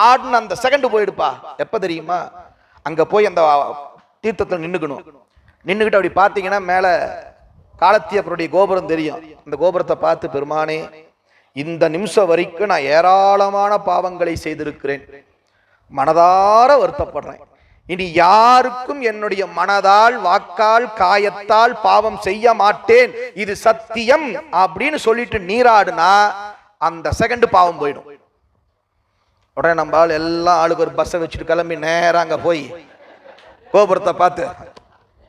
ஆடுன்னு அந்த செகண்ட் போயிடுப்பா. எப்ப தெரியுமா? அங்க போய் அந்த தீர்த்தத்தில் நின்னுக்கிட்டு அப்படி பார்த்தீங்கன்னா மேல காலத்தியப்பருடைய கோபுரம் தெரியும். அந்த கோபுரத்தை பார்த்து, பெருமானே இந்த நிமிஷம் வரைக்கும் நான் ஏராளமான பாவங்களை செய்திருக்கிறேன், மனதார வருத்தப்படுறேன், இனி யாருக்கும் என்னுடைய மனதால் வாக்கால் காயத்தால் பாவம் செய்ய மாட்டேன், இது சத்தியம் அப்படின்னு சொல்லிட்டு நீராடுனா அந்த செகண்ட் பாவம் போயிடும். உடனே நம்ம ஆள் எல்லாம் ஆளுக்கு ஒரு பஸ்ஸை வச்சுட்டு கிளம்பி நேரம் அங்க போய் கோபுரத்தை பார்த்து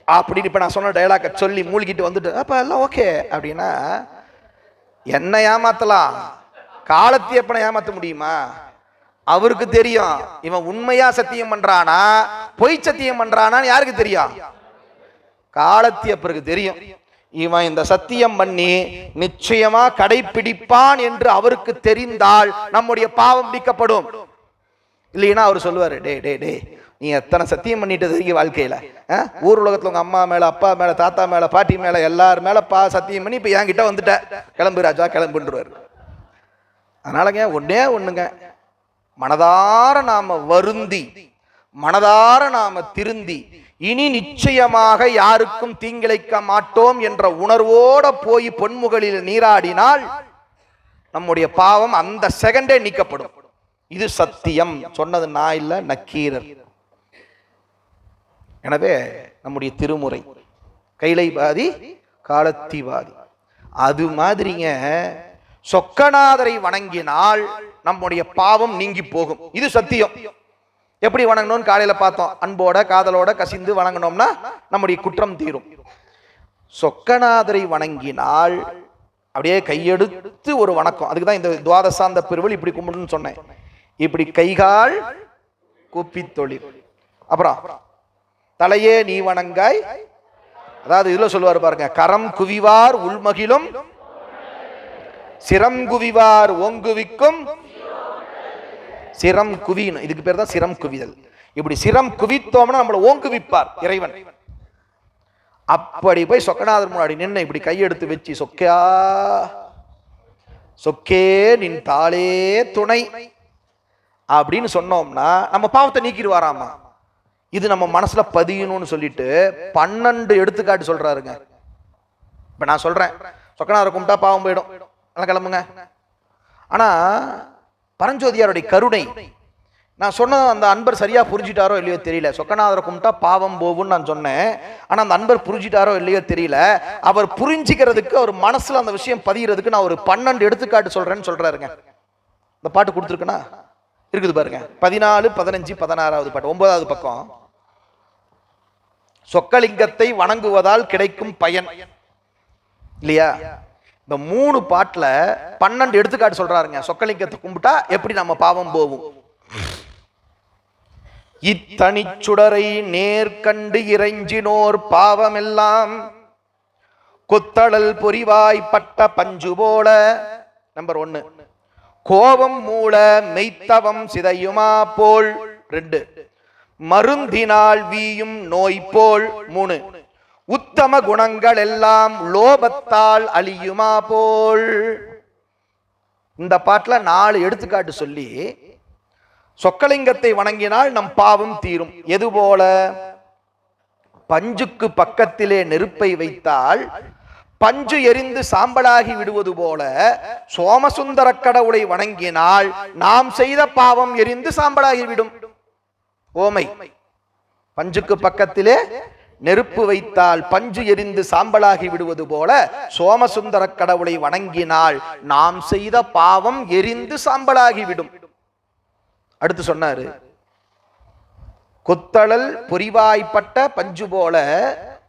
அப்படின்னு இப்ப நான் சொன்ன டயலாக சொல்லி மூழ்கிட்டு வந்துட்டு அப்ப எல்லாம் ஓகே அப்படின்னா என்ன ஏமாத்தலாம், காலத்தியப்பனை ஏமாத்த முடியுமா? அவருக்கு தெரியும் இவன் உண்மையா சத்தியம் பண்றானா பொய் சத்தியம் பண்றானான்னு யாருக்கு தெரியும்? காலத்தியப்பருக்கு தெரியும். இவன் இந்த சத்தியம் பண்ணி நிச்சயமா கடைபிடிப்பான் என்று அவருக்கு தெரிந்தால் நம்முடைய பாவம் நீக்கப்படும். இல்லைன்னா அவர் சொல்லுவாரு, டே டே டே நீ எத்தனை சத்தியம் பண்ணிட்டு தெரியும் வாழ்க்கையில, ஊர் உலகத்துல உங்க அம்மா மேல அப்பா மேல தாத்தா மேல பாட்டி மேல எல்லார் மேல சத்தியம் பண்ணி இப்ப என்கிட்ட வந்துட்ட, கிளம்பு ராஜா கிளம்புன்றாரு. அதனாலங்க ஒன்னே ஒண்ணுங்க, மனதார நாம வருந்தி மனதார நாம திருந்தி இனி நிச்சயமாக யாருக்கும் தீங்கிழைக்க மாட்டோம் என்ற உணர்வோட போய் பொன்முகளில் நீராடினால் நம்முடைய பாவம் அந்த செகண்டே நீக்கப்படும். இது சத்தியம். சொன்னது நான் இல்ல, நக்கீரர். எனவே நம்முடைய திருமுறை கைலைவாதி காலத்திவாதி. அது மாதிரிங்க சொக்கநாதரை வணங்கினால் நம்முடைய பாவம் நீங்கி போகும். இது சத்தியம். எப்படி வணங்கணும்னு காலையில பார்த்தோம். அன்போட காதலோட கசிந்து வணங்கணும்னா நம்முடைய குற்றம் தீரும். சொக்கநாதரை வணங்கினால் அப்படியே கையெடுத்து ஒரு வணக்கம். அதுக்குதான் இந்த துவாதசாந்த பெருவல் இப்படி கும்பிடுன்னு சொன்னேன். இப்படி கைகால் கூப்பி தொழில், அப்புறம் தலையே நீ வணங்காய். அதாவது இதுல சொல்லுவார் பாருங்க, கரம் குவிவார் உள்மகிழும் சிரம் குவிவார் ஓங்குவிக்கும். சிரம் குவியணும், இதுக்கு பேர் தான் சிரம் குவிதல். இப்படி சிரம் குவித்தோம்னா நம்மளை ஓங்குவிப்பார் இறைவன். அப்படி போய் சொக்கநாதர் முன்னாடி நின்று இப்படி கையெடுத்து வச்சு சொக்கா சொக்கே நின் தாளே துணை அப்படின்னு சொன்னோம்னா நம்ம பாவத்தை நீக்கிடுவாராமா. இது நம்ம மனசுல பதியணும்னு சொல்லிட்டு 12 எடுத்துக்காட்டு சொல்றாருங்க. இப்ப நான் சொல்றேன், சொக்கநாதரை கும்பிட்டா பாவம் போயிடும், நல்லா கிளம்புங்க. ஆனா பரஞ்சோதியாருடைய கருணை, நான் சொன்ன அந்த அன்பர் சரியா புரிஞ்சிட்டாரோ இல்லையோ தெரியல. சொக்கநாதரை கும்பிட்டா பாவம் போகும்னு நான் சொன்னேன். ஆனா அந்த அன்பர் புரிஞ்சிட்டாரோ இல்லையோ தெரியல. அவர் புரிஞ்சிக்கிறதுக்கு, அவர் மனசுல அந்த விஷயம் பதிகிறதுக்கு நான் ஒரு 12 எடுத்துக்காட்டு சொல்றேன்னு சொல்றாருங்க. இந்த பாட்டு கொடுத்துருக்குன்னா இருக்குது பாருங்க, 14, 15, 16வது பாட்டு, 9வது பக்கம். சொக்கலிங்கத்தை வணங்குவதால் கிடைக்கும் பயன் இல்லையா? இந்த 3 பாட்டுல 12 எடுத்துக்காட்டு சொல்றாருங்க. சொக்கலிங்கத்தை கும்பிட்டா எப்படி நம்ம பாவம் போகும். இத்தனிச்சுடரை நேர்கண்டு இறைஞ்சினோர் பாவமெல்லாம் கொத்தடல் பொறிவாய் பட்ட பஞ்சு போல. நம்பர் 1, கோபம் மூல மெய்த்தவம் சிதையுமா போல். 2, மருந்தினால் வீயும் நோய் போல். 3, உத்தம குணங்கள் எல்லாம் லோபத்தால் அழியுமா போல். இந்த பாட்டுல 4 எடுத்துக்காட்டு சொல்லி சொக்கலிங்கத்தை வணங்கினால் நம் பாவம் தீரும். எது போல? பஞ்சுக்கு பக்கத்திலே நெருப்பை வைத்தால் பஞ்சு எரிந்து சாம்பலாகி விடுவது போல சோமசுந்தர கடவுளை வணங்கினால் நாம் செய்த பாவம் எரிந்து சாம்பலாகிவிடும். ஓமை. பஞ்சுக்கு பக்கத்திலே நெருப்பு வைத்தால் பஞ்சு எரிந்து சாம்பலாகி விடுவது போல சோமசுந்தர கடவுளை வணங்கினால் நாம் செய்த பாவம் எரிந்து சாம்பலாகிவிடும். அடுத்து சொன்னாரு, கொத்தளல் பொறிவாய்ப்பட்ட பஞ்சு போல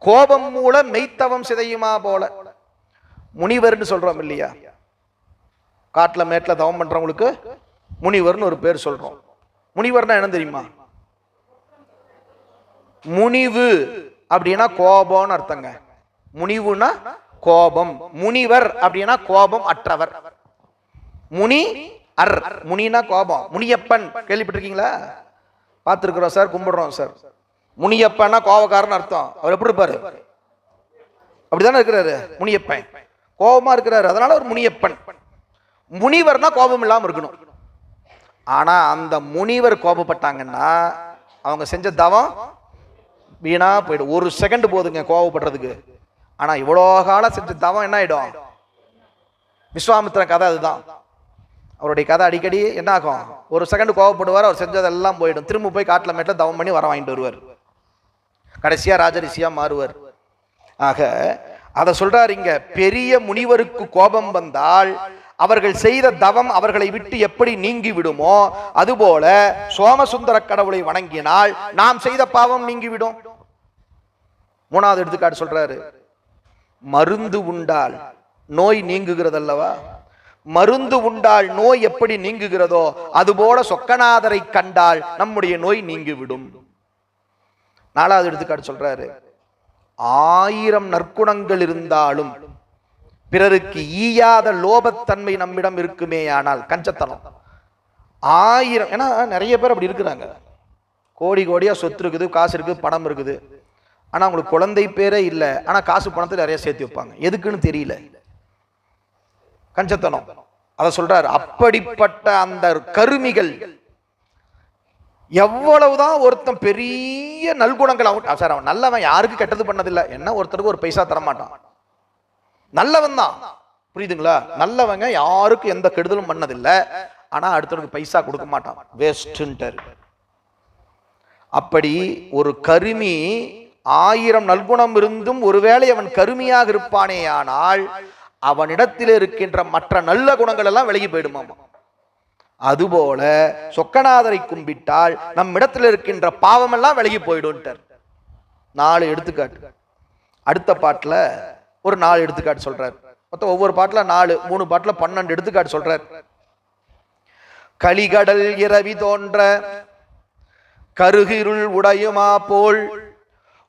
கோபம் மூல மெய்த்தவம் சிதையுமா போல. முனிவர்னு சொல்றோம் இல்லையா? காட்டுல மேட்ல தவம் பண்றவங்களுக்கு முனிவர்னு ஒரு பேர் சொல்றோம். முனிவர்னா என்ன தெரியுமா? முனிவு அப்படின்னா கோபம்னு அர்த்தங்க. முனிவுனா கோபம். முனிவர் அப்படின்னா கோபம் அற்றவர். முனி அர். முனினா கோபம். முனியப்பன் கேள்விப்பட்டிருக்கீங்களா? பார்த்துருக்கிறோம் சார், கும்பிடுறோம் சார். முனியப்பன்னா கோபக்காரன் அர்த்தம். அவர் எப்படி இருப்பாரு? அப்படித்தானே இருக்கிறாரு முனியப்பன். கோபமா இருக்கிறாரு, அதனால ஒரு முனியப்பன். முனிவர்னா கோபம் இல்லாம இருக்கணும். ஆனா அந்த முனிவர் கோபப்பட்டாங்கன்னா அவங்க செஞ்ச தவம் வீணா போயிடும். ஒரு செகண்ட் போதுங்க கோபப்படுறதுக்கு. ஆனா இவ்வளோ காலம் செஞ்ச தவம் என்ன ஆயிடும்? விஸ்வாமித்திரன் கதை அதுதான். அவருடைய கதை அடிக்கடி என்ன ஆகும்? ஒரு செகண்ட் கோவப்படுவார், அவர் செஞ்சதெல்லாம் போயிடும். திரும்ப போய் காட்டுல மேட்ல தவம் பண்ணி வர வாங்கிட்டு வருவார். கடைசியா ராஜரிஷியா மாறுவார். ஆக அதை சொல்றாரு இங்க. பெரிய முனிவருக்கு கோபம் வந்தால் அவர்கள் செய்த தவம் அவர்களை விட்டு எப்படி நீங்கி விடுமோ அதுபோல சோமசுந்தர கடவுளை வணங்கினால் நாம் செய்த பாவம் நீங்கிவிடும். மூணாவது எடுத்துக்காட்டு சொல்றாரு. மருந்து உண்டால் நோய் நீங்குகிறது அல்லவா? மருந்து உண்டால் நோய் எப்படி நீங்குகிறதோ அதுபோல சொக்கநாதரை கண்டால் நம்முடைய நோய் நீங்கிவிடும். நாலாவது எடுத்துக்காட்டு சொல்றாரு. 1000 நற்குணங்கள் இருந்தாலும் பிறருக்கு ஈயாத லோபத்தன்மை நம்மிடம் இருக்குமே ஆனால் கஞ்சத்தனம். 1000, ஏன்னா நிறைய பேர் அப்படி இருக்கிறாங்க. கோடி கோடியா சொத்து இருக்குது, காசு இருக்குது, பணம் இருக்குது. ஆனா அவங்களுக்கு குழந்தை பேரே இல்லை. ஆனா காசு பணத்தை நிறைய சேர்த்து வைப்பாங்க. எதுக்குன்னு தெரியல. கஞ்சத்தனம். அதை சொல்றாரு. அப்படிப்பட்ட அந்த கருமிகள் எவ்வளவுதான் ஒருத்தன் பெரிய நல்குணங்கள் சார், அவன் நல்லவன், யாருக்கு கெட்டது பண்ணதில்லை, என்ன ஒருத்தருக்கு ஒரு பைசா தரமாட்டான், நல்லவன் தான், புரியுதுங்களா? நல்லவங்க யாருக்கு எந்த கெடுதலும் பண்ணதில்லை, ஆனா அடுத்தவனுக்கு பைசா கொடுக்க மாட்டான், வேஸ்ட்ன்ட்டார். அப்படி ஒரு கருமி 1000 நல்குணம் இருந்தும் ஒருவேளை அவன் கருமியாக இருப்பானே ஆனால் அவனிடத்தில் இருக்கின்ற மற்ற நல்ல குணங்கள் எல்லாம் விலகி போயிடுமாமா. அதுபோல சொக்கநாதரை கும்பிட்டால் நம் இடத்துல இருக்கின்ற பாவம் எல்லாம் விலகி போயிடும். 4 எடுத்துக்காட்டு. அடுத்த பாட்டுல ஒரு 4 எடுத்துக்காட்டு சொல்றார். மொத்தம் ஒவ்வொரு பாட்டுல 4, 3 பாட்டுல 12 எடுத்துக்காட்டு சொல்றார். கலிகடல் இரவி தோன்ற கருகிருள் உடையுமா போல்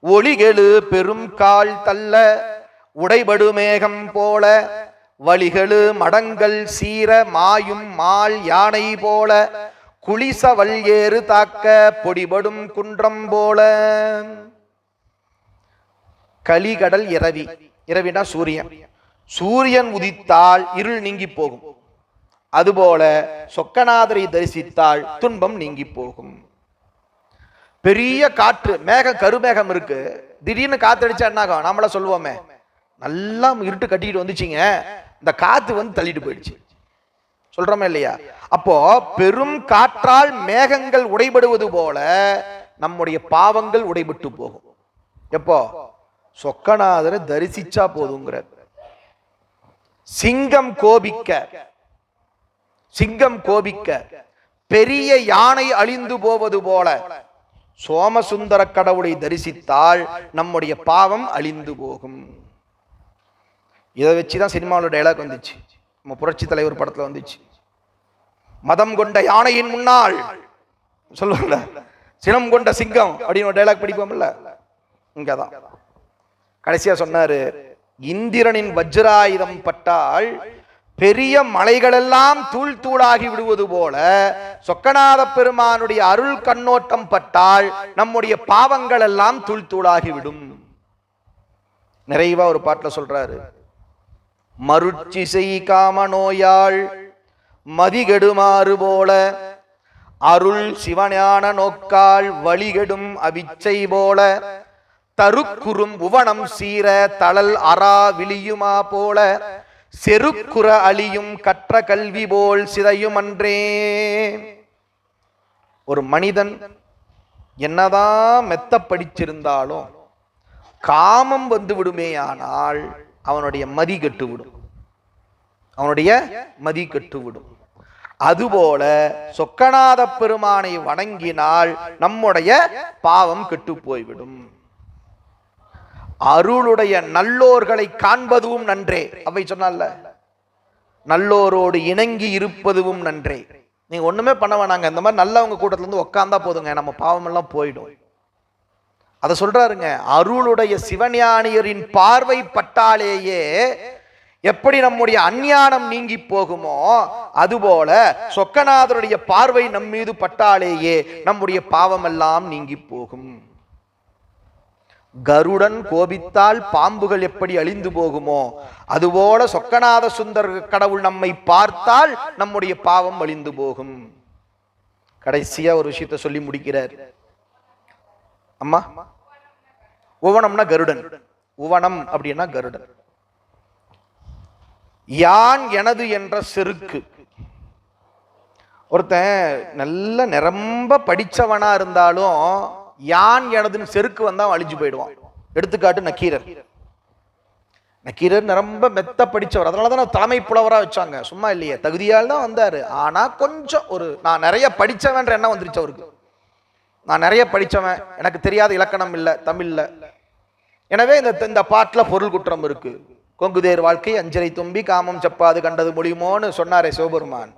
ஒளிகெழு பெரும் கால் தள்ள உடைபடு மேகம் போல வழிகளு மடங்கள் சீர மாயும் மால் யானை போல குளிச வல்ஏறு தாக்க பொடிபடும் குன்றம் போல. கலிகடல் இரவி. இரவினா சூரியன். சூரியன் உதித்தால் இருள் நீங்கி போகும். அதுபோல சொக்கநாதரை தரிசித்தால் துன்பம் நீங்கி போகும். பெரிய காற்று, மேகம், கருமேகம் இருக்கு, திடீர்னு காத்தடிச்சா என்ன ஆகும்? நம்மள சொல்லுவோமே, நல்லா இருட்டு கட்டிட்டு வந்துச்சுங்க, இந்த காத்து வந்து தள்ளிட்டு போயிடுச்சு, சொல்றோமே இல்லையா? அப்போ பெரும் காற்றால் மேகங்கள் உடைபடுவது போல நம்முடைய பாவங்கள் உடைபட்டு போகும். எப்போ? சொக்கநாதரை தரிசிச்சா போதுங்கிற. சிங்கம் கோபிக்க, சிங்கம் கோபிக்க பெரிய யானை அழிந்து போவது போல சோமசுந்தர கடவுளை தரிசித்தால் நம்முடைய பாவம் அழிந்து போகும். இதை வச்சுதான் சினிமாவில் டைலாக் வந்துச்சு, நம்ம புரட்சி தலைவர் படத்துல வந்துச்சு. மதம் கொண்ட யானையின் முன்னால் சொல்லுவாங்க, சினம் கொண்ட சிங்கம் அப்படின்னு ஒரு டைலாக் படிப்போம்ல, இங்கதான் கடைசியா சொன்னாரு, இந்திரனின் வஜ்ராயுதம் பட்டால் பெரிய மலைகளெல்லாம் தூள் தூளாகி விடுவது போல சொக்கநாத பெருமானுடைய அருள் கண்ணோட்டம் பட்டால் நம்முடைய பாவங்கள் எல்லாம் தூள் தூளாகி விடும். நிறைவா ஒரு பாட்டுல சொல்றாரு, மருட்சிசை காம நோயாள் மதிகெடுமாறு போல அருள் சிவஞான நோக்கால் வழிகெடும் அவிச்சை போல தருக்குறும் புவனம் சீர தளல் அரா விழியுமா போல செருக்குற அழியும் கற்ற கல்வி போல் சிதையும் அன்றே. ஒரு மனிதன் என்னதான் மெத்த படிச்சிருந்தாலும் காமம் வந்து விடுமேயானால் அவனுடைய மதி கெட்டுவிடும், அவனுடைய மதி கெட்டுவிடும். அதுபோல சொக்கநாத பெருமானை வணங்கினால் நம்முடைய பாவம் கெட்டு போய்விடும். அருளுடைய நல்லோர்களை காண்பதும் நன்றே. அவை சொன்னால நல்லோரோடு இணங்கி இருப்பதும் நன்றே. நீங்க ஒண்ணுமே பண்ண வேணாங்க, இந்த மாதிரி நல்லவங்க கூட்டத்துல இருந்து உட்கார்ந்தா போதுங்க, நம்ம பாவம் எல்லாம் போயிடும். அத சொல்றாருங்க. அருளுடைய சிவஞானியரின் பார்வை பட்டாலேயே எப்படி நம்முடைய அஞ்ஞானம் நீங்கி போகுமோ அதுபோல சொக்கநாதருடைய பார்வை நம் மீது பட்டாலேயே நம்முடைய பாவம் எல்லாம் நீங்கி போகும். கருடன் கோபித்தால் பாம்புகள் எப்படி அழிந்து போகுமோ அதுபோல சொக்கநாத சுந்தர் கடவுள் நம்மை பார்த்தால் நம்முடைய பாவம் அழிந்து போகும். கடைசியா ஒரு விஷயத்தை சொல்லி முடிக்கிறார். அம்மா, உவனம்னா கருடன். உவனம் அப்படின்னா கருடன். யான் எனது என்ற செருக்கு. ஒருத்தன் நல்ல நிரம்ப படிச்சவனா இருந்தாலும் யான் எனதுன்னு செருக்கு வந்தா அழிஞ்சு போயிடுவான். எடுத்துக்காட்டு நக்கீரர். நக்கீரர் நிரம்ப மெத்த படிச்சவர், அதனாலதான் தலைமை புலவரா வச்சாங்க. சும்மா இல்லையே, தகுதியால் தான் வந்தாரு. ஆனா கொஞ்சம் நான் நிறைய படிச்சவன்ற எண்ணம் வந்துருச்சு அவருக்கு. நான் நிறைய படிச்சவன், எனக்கு தெரியாத இலக்கணம் இல்லை தமிழ்ல, எனவே இந்த பாட்டுல பொருள் குற்றம் இருக்கு. கொங்குதேர் வாழ்க்கை அஞ்சரை தும்பி காமம் செப்பாது கண்டது முடியுமோன்னு சொன்னாரே சிவபெருமான்,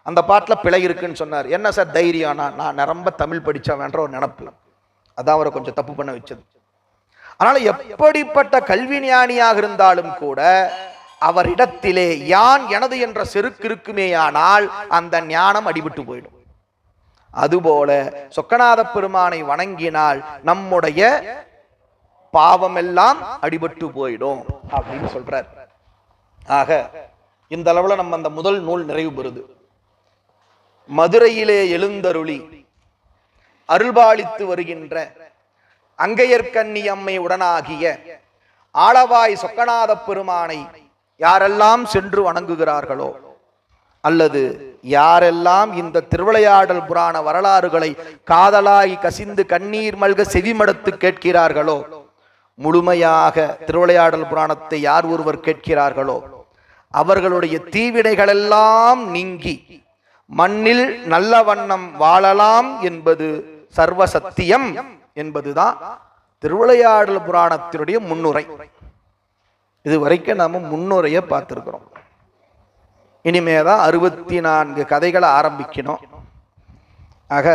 அந்த பாட்டுல பிழை இருக்குன்னு சொன்னார். என்ன சார் தைரியம்? நான் நிரம்ப தமிழ் படிச்சவன்ற ஒரு நினப்பு, அதான் அவரை கொஞ்சம் தப்பு பண்ண வச்சது. அதனால எப்படிப்பட்ட கல்வி ஞானியாக இருந்தாலும் கூட அவரிடத்திலே யான் எனது என்ற செருக்கு இருக்குமேயானால் அந்த ஞானம் அடிபட்டு போயிடும். அதுபோல சொக்கநாத பெருமானை வணங்கினால் நம்முடைய பாவம் எல்லாம் அடிபட்டு போயிடும் அப்படின்னு சொல்றார். ஆக இந்த அளவுல நம்ம அந்த முதல் நூல் நிறைவு பெறுது. மதுரையிலே எழுந்தருளி அருள்பாலித்து வருகின்ற அங்கையர்கண்ணி அம்மை உடனாகிய ஆளவாய் சொக்கநாத பெருமானை யாரெல்லாம் சென்று வணங்குகிறார்களோ அல்லது யாரெல்லாம் இந்த திருவிளையாடல் புராண வரலாறுகளை காதலாய் கசிந்து கண்ணீர் மல்க செவிமடுத்து கேட்கிறார்களோ, முழுமையாக திருவிளையாடல் புராணத்தை யார் ஒருவர் கேட்கிறார்களோ அவர்களுடைய தீவினைகளெல்லாம் நீங்கி மண்ணில் நல்ல வண்ணம் வாழலாம் என்பது சர்வ சத்தியம் என்பதுதான் திருவிளையாடல் புராணத்தினுடைய முன்னுரை. இதுவரைக்கும் நாம முன்னுரையை பார்த்திருக்கிறோம். இனிமேதான் 64 கதைகளை ஆரம்பிக்கணும். ஆக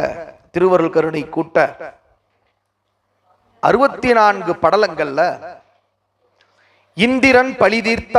திருவருள் கருணை கூட்ட 64 படலங்கள்ல இந்திரன் பழி தீர்த்த